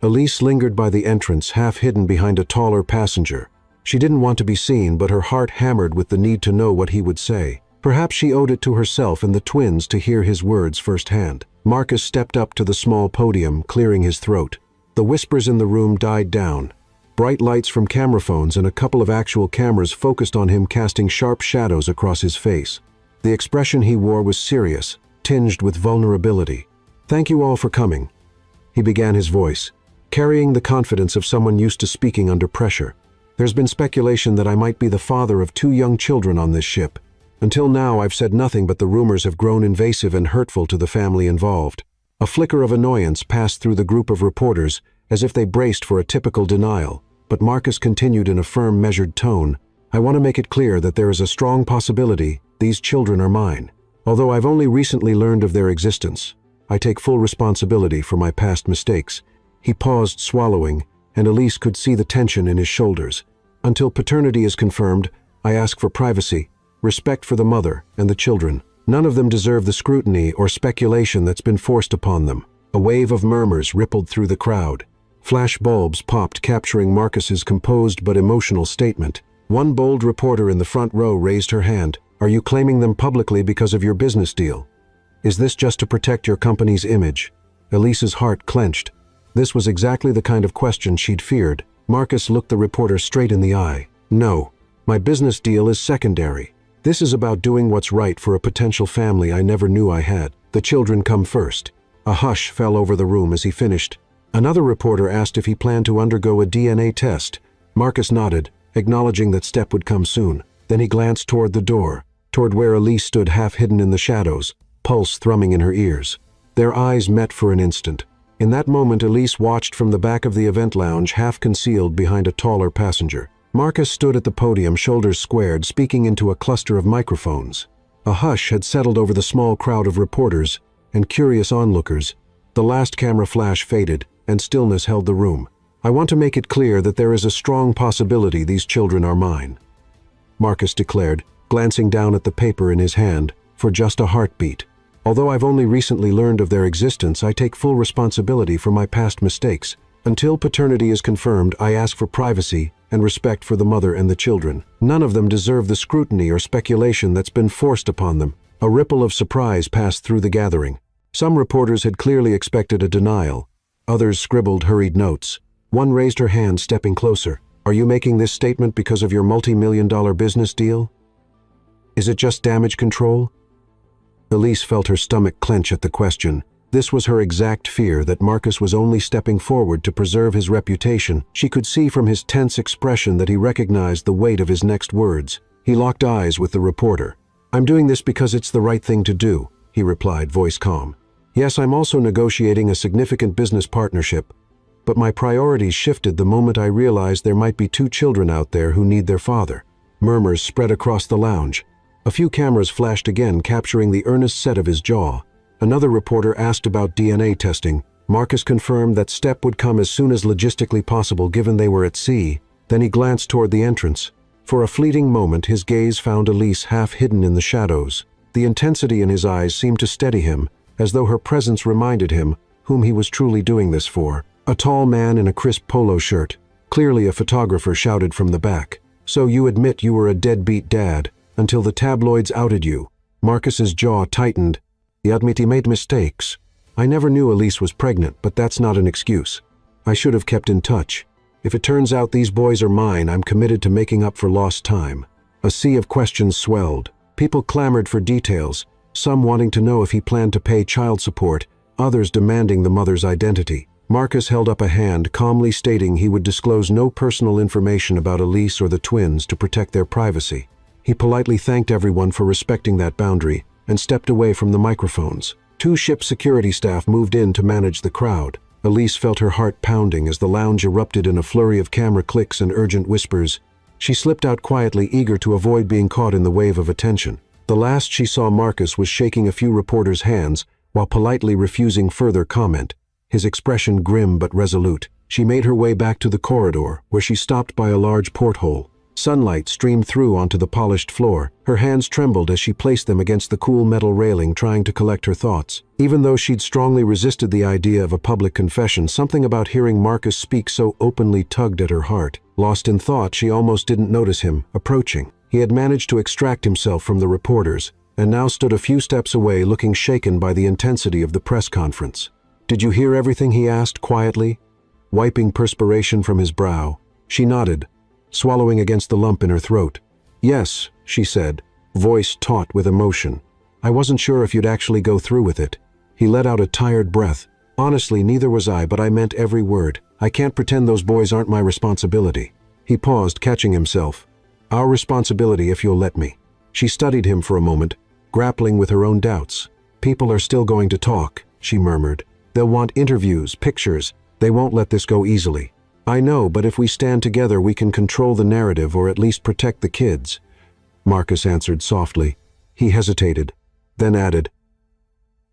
[SPEAKER 1] Elise lingered by the entrance, half hidden behind a taller passenger. She didn't want to be seen, but her heart hammered with the need to know what he would say. Perhaps she owed it to herself and the twins to hear his words firsthand. Marcus stepped up to the small podium, clearing his throat. The whispers in the room died down. Bright lights from camera phones and a couple of actual cameras focused on him, casting sharp shadows across his face. The expression he wore was serious, tinged with vulnerability. "Thank you all for coming," he began, his voice carrying the confidence of someone used to speaking under pressure. "There's been speculation that I might be the father of 2 young children on this ship. Until now, I've said nothing, but the rumors have grown invasive and hurtful to the family involved." A flicker of annoyance passed through the group of reporters, as if they braced for a typical denial. But Marcus continued in a firm, measured tone. "I want to make it clear that there is a strong possibility these children are mine. Although I've only recently learned of their existence, I take full responsibility for my past mistakes." He paused, swallowing, and Elise could see the tension in his shoulders. "Until paternity is confirmed, I ask for privacy, respect for the mother and the children. None of them deserve the scrutiny or speculation that's been forced upon them." A wave of murmurs rippled through the crowd. Flash bulbs popped, capturing Marcus's composed but emotional statement. One bold reporter in the front row raised her hand. "Are you claiming them publicly because of your business deal? Is this just to protect your company's image?" Elise's heart clenched. This was exactly the kind of question she'd feared. Marcus looked the reporter straight in the eye. "No, my business deal is secondary. This is about doing what's right for a potential family I never knew I had. The children come first." A hush fell over the room as he finished. Another reporter asked if he planned to undergo a DNA test. Marcus nodded, acknowledging that step would come soon. Then he glanced toward the door, toward where Elise stood half hidden in the shadows, pulse thrumming in her ears. Their eyes met for an instant. In that moment, Elise watched from the back of the event lounge, half concealed behind a taller passenger. Marcus stood at the podium, shoulders squared, speaking into a cluster of microphones. A hush had settled over the small crowd of reporters and curious onlookers. The last camera flash faded, and stillness held the room. "I want to make it clear that there is a strong possibility these children are mine," Marcus declared, glancing down at the paper in his hand for just a heartbeat. "Although I've only recently learned of their existence, I take full responsibility for my past mistakes. Until paternity is confirmed, I ask for privacy and respect for the mother and the children. None of them deserve the scrutiny or speculation that's been forced upon them." A ripple of surprise passed through the gathering. Some reporters had clearly expected a denial. Others scribbled hurried notes. One raised her hand, stepping closer. "Are you making this statement because of your multi-million-dollar business deal? Is it just damage control?" Elise felt her stomach clench at the question. This was her exact fear, that Marcus was only stepping forward to preserve his reputation. She could see from his tense expression that he recognized the weight of his next words. He locked eyes with the reporter. "I'm doing this because it's the right thing to do," he replied, voice calm. "Yes, I'm also negotiating a significant business partnership, but my priorities shifted the moment I realized there might be 2 children out there who need their father." Murmurs spread across the lounge. A few cameras flashed again, capturing the earnest set of his jaw. Another reporter asked about DNA testing. Marcus confirmed that step would come as soon as logistically possible, given they were at sea. Then he glanced toward the entrance. For a fleeting moment, his gaze found Elise half hidden in the shadows. The intensity in his eyes seemed to steady him, as though her presence reminded him whom he was truly doing this for. A tall man in a crisp polo shirt, clearly a photographer, shouted from the back. "So you admit you were a deadbeat dad, until the tabloids outed you?" Marcus's jaw tightened. "I admit he made mistakes. I never knew Elise was pregnant, but that's not an excuse." I should have kept in touch. If it turns out these boys are mine, I'm committed to making up for lost time." A sea of questions swelled. People clamored for details, some wanting to know if he planned to pay child support, others demanding the mother's identity. Marcus held up a hand, calmly stating he would disclose no personal information about Elise or the twins to protect their privacy. He politely thanked everyone for respecting that boundary and stepped away from the microphones. 2 ship security staff moved in to manage the crowd. Elise felt her heart pounding as the lounge erupted in a flurry of camera clicks and urgent whispers. She slipped out quietly, eager to avoid being caught in the wave of attention. The last she saw Marcus was shaking a few reporters' hands while politely refusing further comment, his expression grim but resolute. She made her way back to the corridor, where she stopped by a large porthole. Sunlight streamed through onto the polished floor. Her hands trembled as she placed them against the cool metal railing, trying to collect her thoughts. Even though she'd strongly resisted the idea of a public confession, something about hearing Marcus speak so openly tugged at her heart. Lost in thought, she almost didn't notice him approaching. He had managed to extract himself from the reporters, and now stood a few steps away, looking shaken by the intensity of the press conference. "Did you hear everything?" he asked quietly, wiping perspiration from his brow. She nodded, swallowing against the lump in her throat. "Yes," she said, voice taut with emotion. "I wasn't sure if you'd actually go through with it." He let out a tired breath. "Honestly, neither was I, but I meant every word. I can't pretend those boys aren't my responsibility." He paused, catching himself. "Our responsibility, if you'll let me." She studied him for a moment, grappling with her own doubts. "People are still going to talk," she murmured. "They'll want interviews, pictures. They won't let this go easily." "I know, but if we stand together, we can control the narrative or at least protect the kids," Marcus answered softly. He hesitated, then added,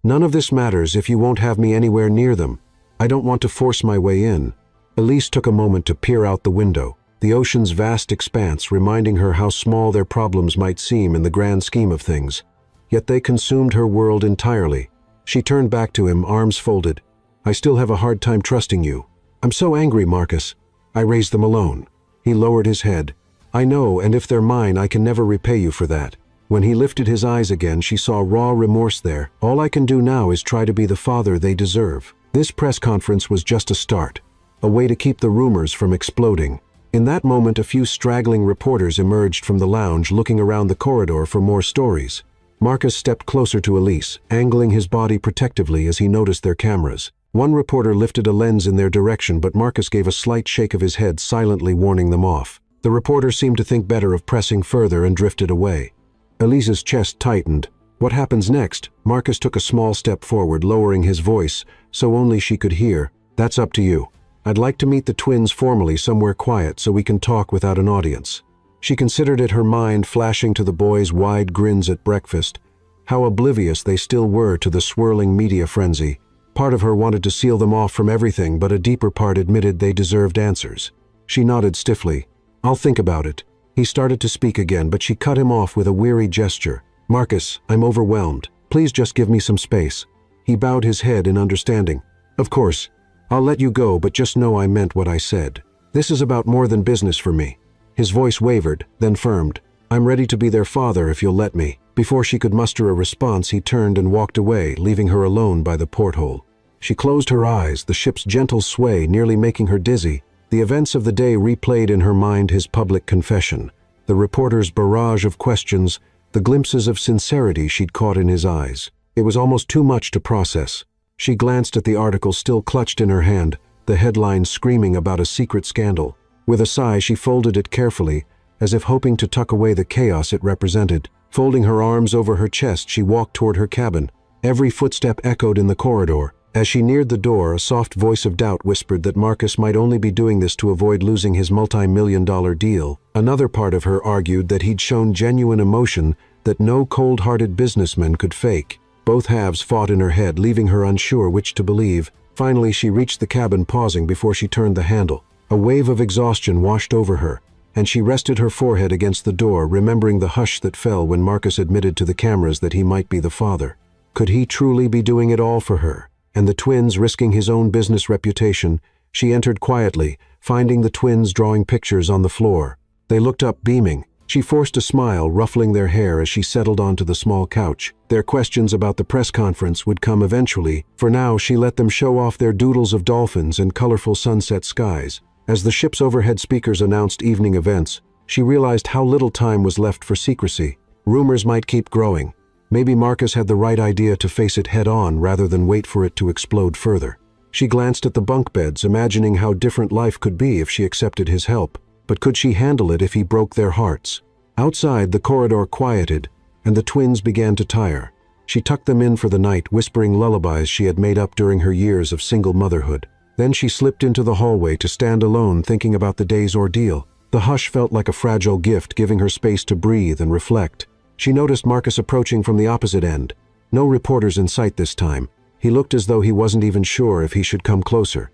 [SPEAKER 1] "None of this matters if you won't have me anywhere near them. I don't want to force my way in." Elise took a moment to peer out the window, the ocean's vast expanse reminding her how small their problems might seem in the grand scheme of things. Yet they consumed her world entirely. She turned back to him, arms folded. "I still have a hard time trusting you. I'm so angry, Marcus. I raised them alone." He lowered his head. "I know, and if they're mine, I can never repay you for that." When he lifted his eyes again, she saw raw remorse there. "All I can do now is try to be the father they deserve." This press conference was just a start, a way to keep the rumors from exploding. In that moment, a few straggling reporters emerged from the lounge, looking around the corridor for more stories. Marcus stepped closer to Elise, angling his body protectively as he noticed their cameras. One reporter lifted a lens in their direction, but Marcus gave a slight shake of his head, silently warning them off. The reporter seemed to think better of pressing further and drifted away. Elise's chest tightened. What happens next? Marcus took a small step forward, lowering his voice so only she could hear. "That's up to you. I'd like to meet the twins formally somewhere quiet so we can talk without an audience." She considered it, her mind flashing to the boys' wide grins at breakfast. How oblivious they still were to the swirling media frenzy. Part of her wanted to seal them off from everything, but a deeper part admitted they deserved answers. She nodded stiffly. "I'll think about it." He started to speak again, but she cut him off with a weary gesture. "Marcus, I'm overwhelmed. Please just give me some space." He bowed his head in understanding. "Of course. I'll let you go, but just know I meant what I said. This is about more than business for me." His voice wavered, then firmed. "I'm ready to be their father if you'll let me." Before she could muster a response, he turned and walked away, leaving her alone by the porthole. She closed her eyes, the ship's gentle sway nearly making her dizzy. The events of the day replayed in her mind: his public confession, the reporter's barrage of questions, the glimpses of sincerity she'd caught in his eyes. It was almost too much to process. She glanced at the article still clutched in her hand, the headline screaming about a secret scandal. With a sigh, she folded it carefully, as if hoping to tuck away the chaos it represented. Folding her arms over her chest, she walked toward her cabin. Every footstep echoed in the corridor. As she neared the door, a soft voice of doubt whispered that Marcus might only be doing this to avoid losing his multi-million-dollar deal. Another part of her argued that he'd shown genuine emotion that no cold-hearted businessman could fake. Both halves fought in her head, leaving her unsure which to believe. Finally, she reached the cabin, pausing before she turned the handle. A wave of exhaustion washed over her, and she rested her forehead against the door, remembering the hush that fell when Marcus admitted to the cameras that he might be the father. Could he truly be doing it all for her? And the twins risking his own business reputation? She entered quietly, finding the twins drawing pictures on the floor. They looked up, beaming. She forced a smile, ruffling their hair as she settled onto the small couch. Their questions about the press conference would come eventually. For now, she let them show off their doodles of dolphins and colorful sunset skies. As the ship's overhead speakers announced evening events, she realized how little time was left for secrecy. Rumors might keep growing. Maybe Marcus had the right idea to face it head-on rather than wait for it to explode further. She glanced at the bunk beds, imagining how different life could be if she accepted his help. But could she handle it if he broke their hearts? Outside, the corridor quieted, and the twins began to tire. She tucked them in for the night, whispering lullabies she had made up during her years of single motherhood. Then she slipped into the hallway to stand alone, thinking about the day's ordeal. The hush felt like a fragile gift, giving her space to breathe and reflect. She noticed Marcus approaching from the opposite end. No reporters in sight this time. He looked as though he wasn't even sure if he should come closer.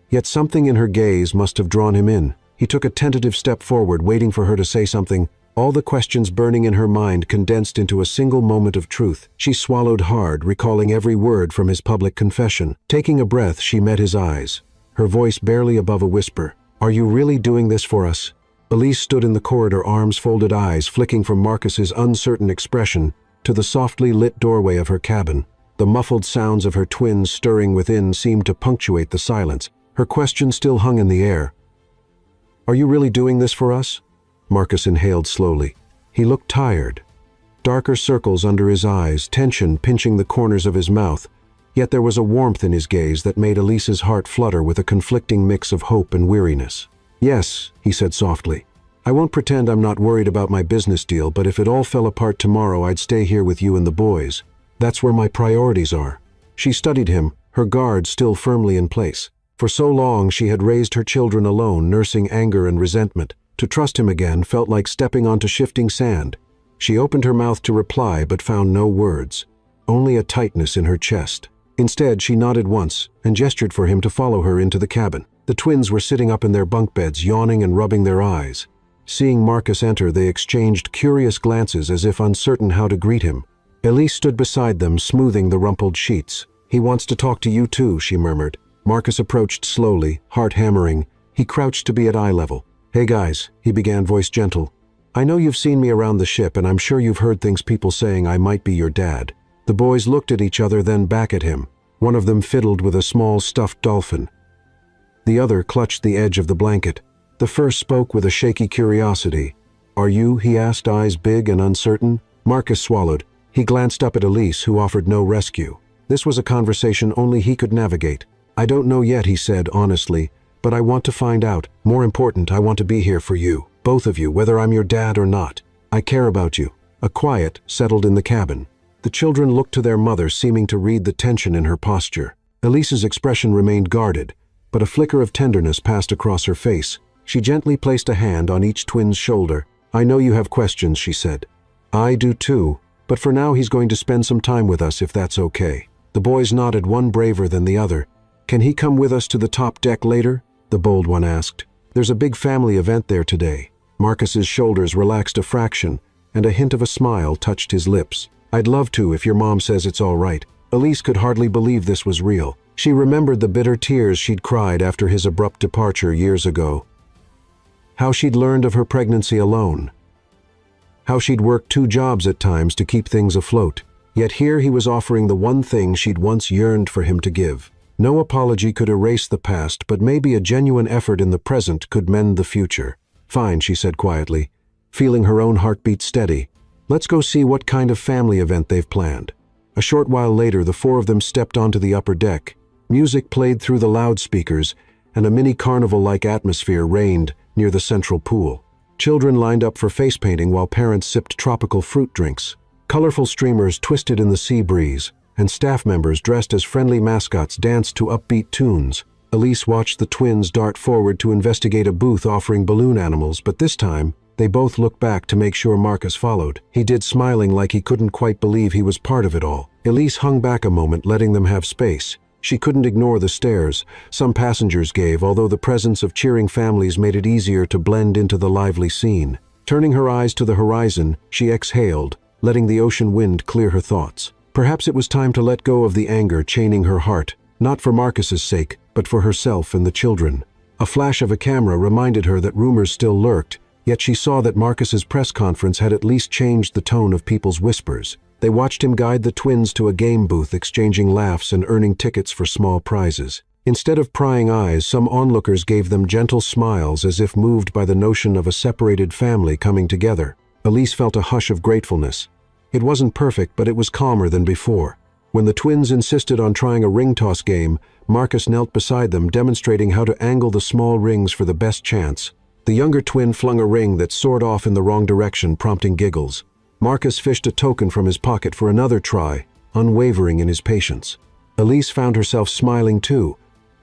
[SPEAKER 1] Yet something in her gaze must have drawn him in. He took a tentative step forward, waiting for her to say something. All the questions burning in her mind condensed into a single moment of truth. She swallowed hard, recalling every word from his public confession. Taking a breath, she met his eyes, her voice barely above a whisper. "Are you really doing this for us?" Elise stood in the corridor, arms folded, eyes flicking from Marcus's uncertain expression to the softly lit doorway of her cabin. The muffled sounds of her twins stirring within seemed to punctuate the silence. Her question still hung in the air. "Are you really doing this for us?" Marcus inhaled slowly. He looked tired. Darker circles under his eyes, tension pinching the corners of his mouth. Yet there was a warmth in his gaze that made Elise's heart flutter with a conflicting mix of hope and weariness. "Yes," he said softly. "I won't pretend I'm not worried about my business deal, but if it all fell apart tomorrow, I'd stay here with you and the boys. That's where my priorities are." She studied him, her guard still firmly in place. For so long she had raised her children alone, nursing anger and resentment. To trust him again felt like stepping onto shifting sand. She opened her mouth to reply but found no words, only a tightness in her chest. Instead, she nodded once and gestured for him to follow her into the cabin. The twins were sitting up in their bunk beds, yawning and rubbing their eyes. Seeing Marcus enter, they exchanged curious glances as if uncertain how to greet him. Elise stood beside them, smoothing the rumpled sheets. "He wants to talk to you too," she murmured. Marcus approached slowly, heart hammering. He crouched to be at eye level. "Hey guys," he began, voice gentle. "I know you've seen me around the ship, and I'm sure you've heard things, people saying I might be your dad." The boys looked at each other, then back at him. One of them fiddled with a small stuffed dolphin. The other clutched the edge of the blanket. The first spoke with a shaky curiosity. "Are you?" he asked, eyes big and uncertain. Marcus swallowed. He glanced up at Elise, who offered no rescue. This was a conversation only he could navigate. "I don't know yet," he said honestly, "but I want to find out. More important, I want to be here for you, both of you, whether I'm your dad or not. I care about you." A quiet settled in the cabin. The children looked to their mother, seeming to read the tension in her posture. Elise's expression remained guarded, but a flicker of tenderness passed across her face. She gently placed a hand on each twin's shoulder. "I know you have questions," she said. "I do too, but for now he's going to spend some time with us if that's okay." The boys nodded, one braver than the other. "Can he come with us to the top deck later?" the bold one asked. "There's a big family event there today." Marcus's shoulders relaxed a fraction, and a hint of a smile touched his lips. "I'd love to if your mom says it's all right." Elise could hardly believe this was real. She remembered the bitter tears she'd cried after his abrupt departure years ago. How she'd learned of her pregnancy alone. How she'd worked 2 jobs at times to keep things afloat. Yet here he was offering the one thing she'd once yearned for him to give. No apology could erase the past, but maybe a genuine effort in the present could mend the future. "Fine," she said quietly, feeling her own heartbeat steady. "Let's go see what kind of family event they've planned." A short while later, the 4 of them stepped onto the upper deck. Music played through the loudspeakers, and a mini carnival-like atmosphere reigned near the central pool. Children lined up for face painting while parents sipped tropical fruit drinks. Colorful streamers twisted in the sea breeze, and staff members dressed as friendly mascots danced to upbeat tunes. Elise watched the twins dart forward to investigate a booth offering balloon animals, but this time, they both looked back to make sure Marcus followed. He did, smiling like he couldn't quite believe he was part of it all. Elise hung back a moment, letting them have space. She couldn't ignore the stares some passengers gave, although the presence of cheering families made it easier to blend into the lively scene. Turning her eyes to the horizon, she exhaled, letting the ocean wind clear her thoughts. Perhaps it was time to let go of the anger chaining her heart, not for Marcus's sake, but for herself and the children. A flash of a camera reminded her that rumors still lurked, Yet she saw that Marcus's press conference had at least changed the tone of people's whispers. They watched him guide the twins to a game booth, exchanging laughs and earning tickets for small prizes. Instead of prying eyes, some onlookers gave them gentle smiles as if moved by the notion of a separated family coming together. Elise felt a hush of gratefulness. It wasn't perfect, but it was calmer than before. When the twins insisted on trying a ring toss game, Marcus knelt beside them, demonstrating how to angle the small rings for the best chance. The younger twin flung a ring that soared off in the wrong direction, prompting giggles. Marcus fished a token from his pocket for another try, unwavering in his patience. Elise found herself smiling too,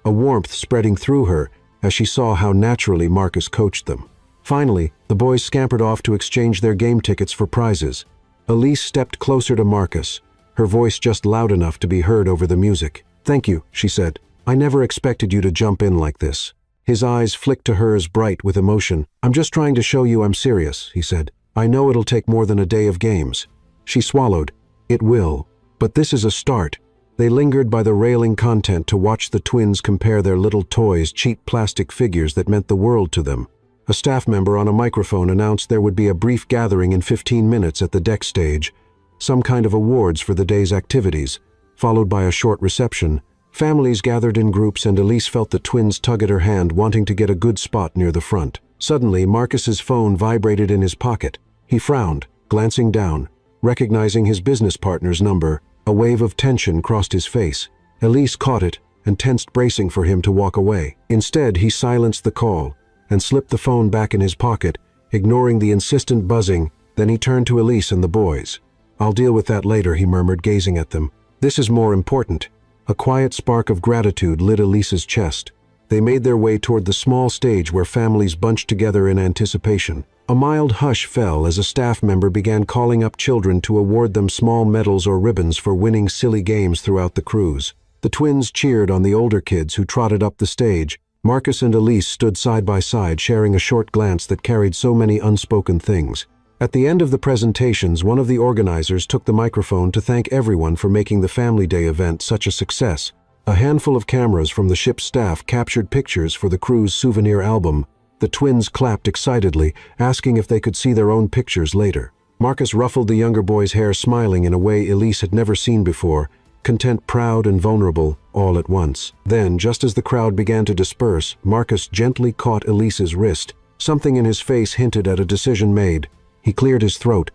[SPEAKER 1] a warmth spreading through her as she saw how naturally Marcus coached them. Finally, the boys scampered off to exchange their game tickets for prizes. Elise stepped closer to Marcus, her voice just loud enough to be heard over the music. "Thank you," she said. "I never expected you to jump in like this." His eyes flicked to hers, bright with emotion. "I'm just trying to show you I'm serious," he said. "I know it'll take more than a day of games." She swallowed. "It will. But this is a start." They lingered by the railing content to watch the twins compare their little toys, cheap plastic figures that meant the world to them. A staff member on a microphone announced there would be a brief gathering in 15 minutes at the deck stage, some kind of awards for the day's activities, followed by a short reception. Families gathered in groups, and Elise felt the twins tug at her hand, wanting to get a good spot near the front. Suddenly, Marcus's phone vibrated in his pocket. He frowned, glancing down. Recognizing his business partner's number, a wave of tension crossed his face. Elise caught it and tensed, bracing for him to walk away. Instead, he silenced the call and slipped the phone back in his pocket, ignoring the insistent buzzing. Then he turned to Elise and the boys. "I'll deal with that later," he murmured, gazing at them. "This is more important." A quiet spark of gratitude lit Elise's chest. They made their way toward the small stage where families bunched together in anticipation. A mild hush fell as a staff member began calling up children to award them small medals or ribbons for winning silly games throughout the cruise. The twins cheered on the older kids who trotted up the stage. Marcus and Elise stood side by side, sharing a short glance that carried so many unspoken things. At the end of the presentations, one of the organizers took the microphone to thank everyone for making the Family Day event such a success. A handful of cameras from the ship's staff captured pictures for the crew's souvenir album. The twins clapped excitedly, asking if they could see their own pictures later. Marcus ruffled the younger boy's hair, smiling in a way Elise had never seen before, content, proud, and vulnerable, all at once. Then, just as the crowd began to disperse, Marcus gently caught Elise's wrist. Something in his face hinted at a decision made. He cleared his throat.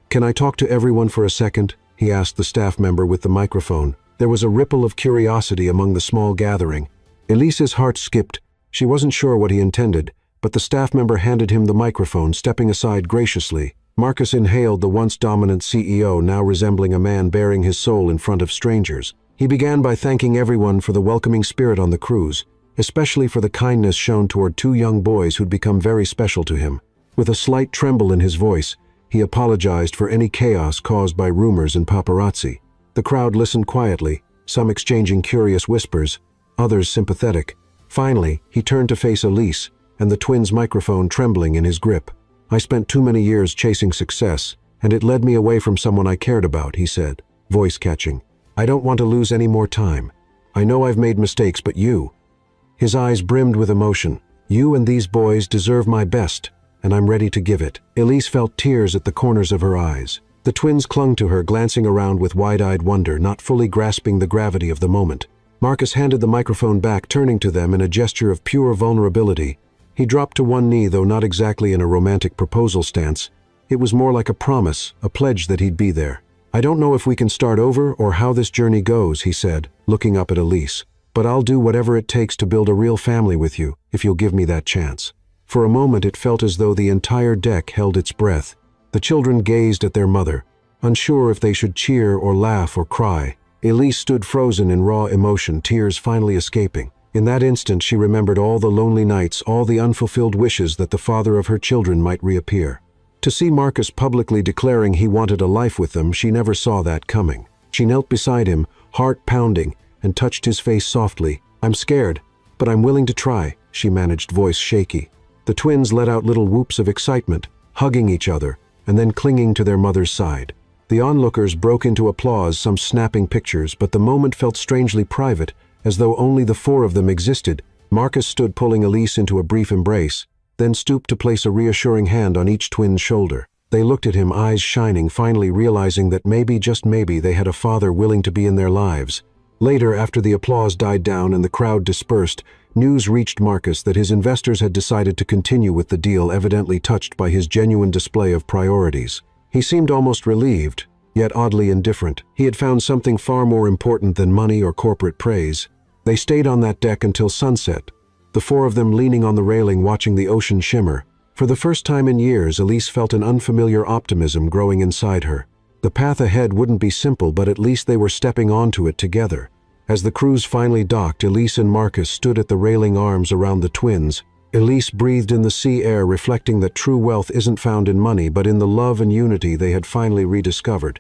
[SPEAKER 1] "Can I talk to everyone for a second?" he asked the staff member with the microphone. There was a ripple of curiosity among the small gathering. Elise's heart skipped. She wasn't sure what he intended, but the staff member handed him the microphone, stepping aside graciously. Marcus inhaled the once dominant CEO, now resembling a man bearing his soul in front of strangers. He began by thanking everyone for the welcoming spirit on the cruise, especially for the kindness shown toward two young boys who'd become very special to him. With a slight tremble in his voice, he apologized for any chaos caused by rumors and paparazzi. The crowd listened quietly, some exchanging curious whispers, others sympathetic. Finally, he turned to face Elise, and the twins' microphone trembling in his grip. "I spent too many years chasing success, and it led me away from someone I cared about," he said, voice catching. "I don't want to lose any more time. I know I've made mistakes, but you..." His eyes brimmed with emotion. "You and these boys deserve my best, and I'm ready to give it." Elise felt tears at the corners of her eyes. The twins clung to her, glancing around with wide-eyed wonder, not fully grasping the gravity of the moment. Marcus handed the microphone back, turning to them in a gesture of pure vulnerability. He dropped to one knee, though not exactly in a romantic proposal stance. It was more like a promise, a pledge that he'd be there. "I don't know if we can start over or how this journey goes," he said, looking up at Elise. "But I'll do whatever it takes to build a real family with you, if you'll give me that chance." For a moment it felt as though the entire deck held its breath. The children gazed at their mother, unsure if they should cheer or laugh or cry. Elise stood frozen in raw emotion, tears finally escaping. In that instant she remembered all the lonely nights, all the unfulfilled wishes that the father of her children might reappear. To see Marcus publicly declaring he wanted a life with them, she never saw that coming. She knelt beside him, heart pounding, and touched his face softly. "I'm scared, but I'm willing to try," she managed, voice shaky. The twins let out little whoops of excitement, hugging each other, and then clinging to their mother's side. The onlookers broke into applause, some snapping pictures, but the moment felt strangely private, as though only the four of them existed. Marcus stood, pulling Elise into a brief embrace. then stooped to place a reassuring hand on each twin's shoulder. They looked at him, eyes shining, finally realizing that maybe, just maybe, they had a father willing to be in their lives. Later, after the applause died down and the crowd dispersed, news reached Marcus that his investors had decided to continue with the deal, evidently touched by his genuine display of priorities. He seemed almost relieved, yet oddly indifferent. He had found something far more important than money or corporate praise. They stayed on that deck until sunset, the four of them leaning on the railing watching the ocean shimmer. For the first time in years, Elise felt an unfamiliar optimism growing inside her. The path ahead wouldn't be simple, but at least they were stepping onto it together. As the cruise finally docked, Elise and Marcus stood at the railing, arms around the twins. Elise breathed in the sea air, reflecting that true wealth isn't found in money, but in the love and unity they had finally rediscovered.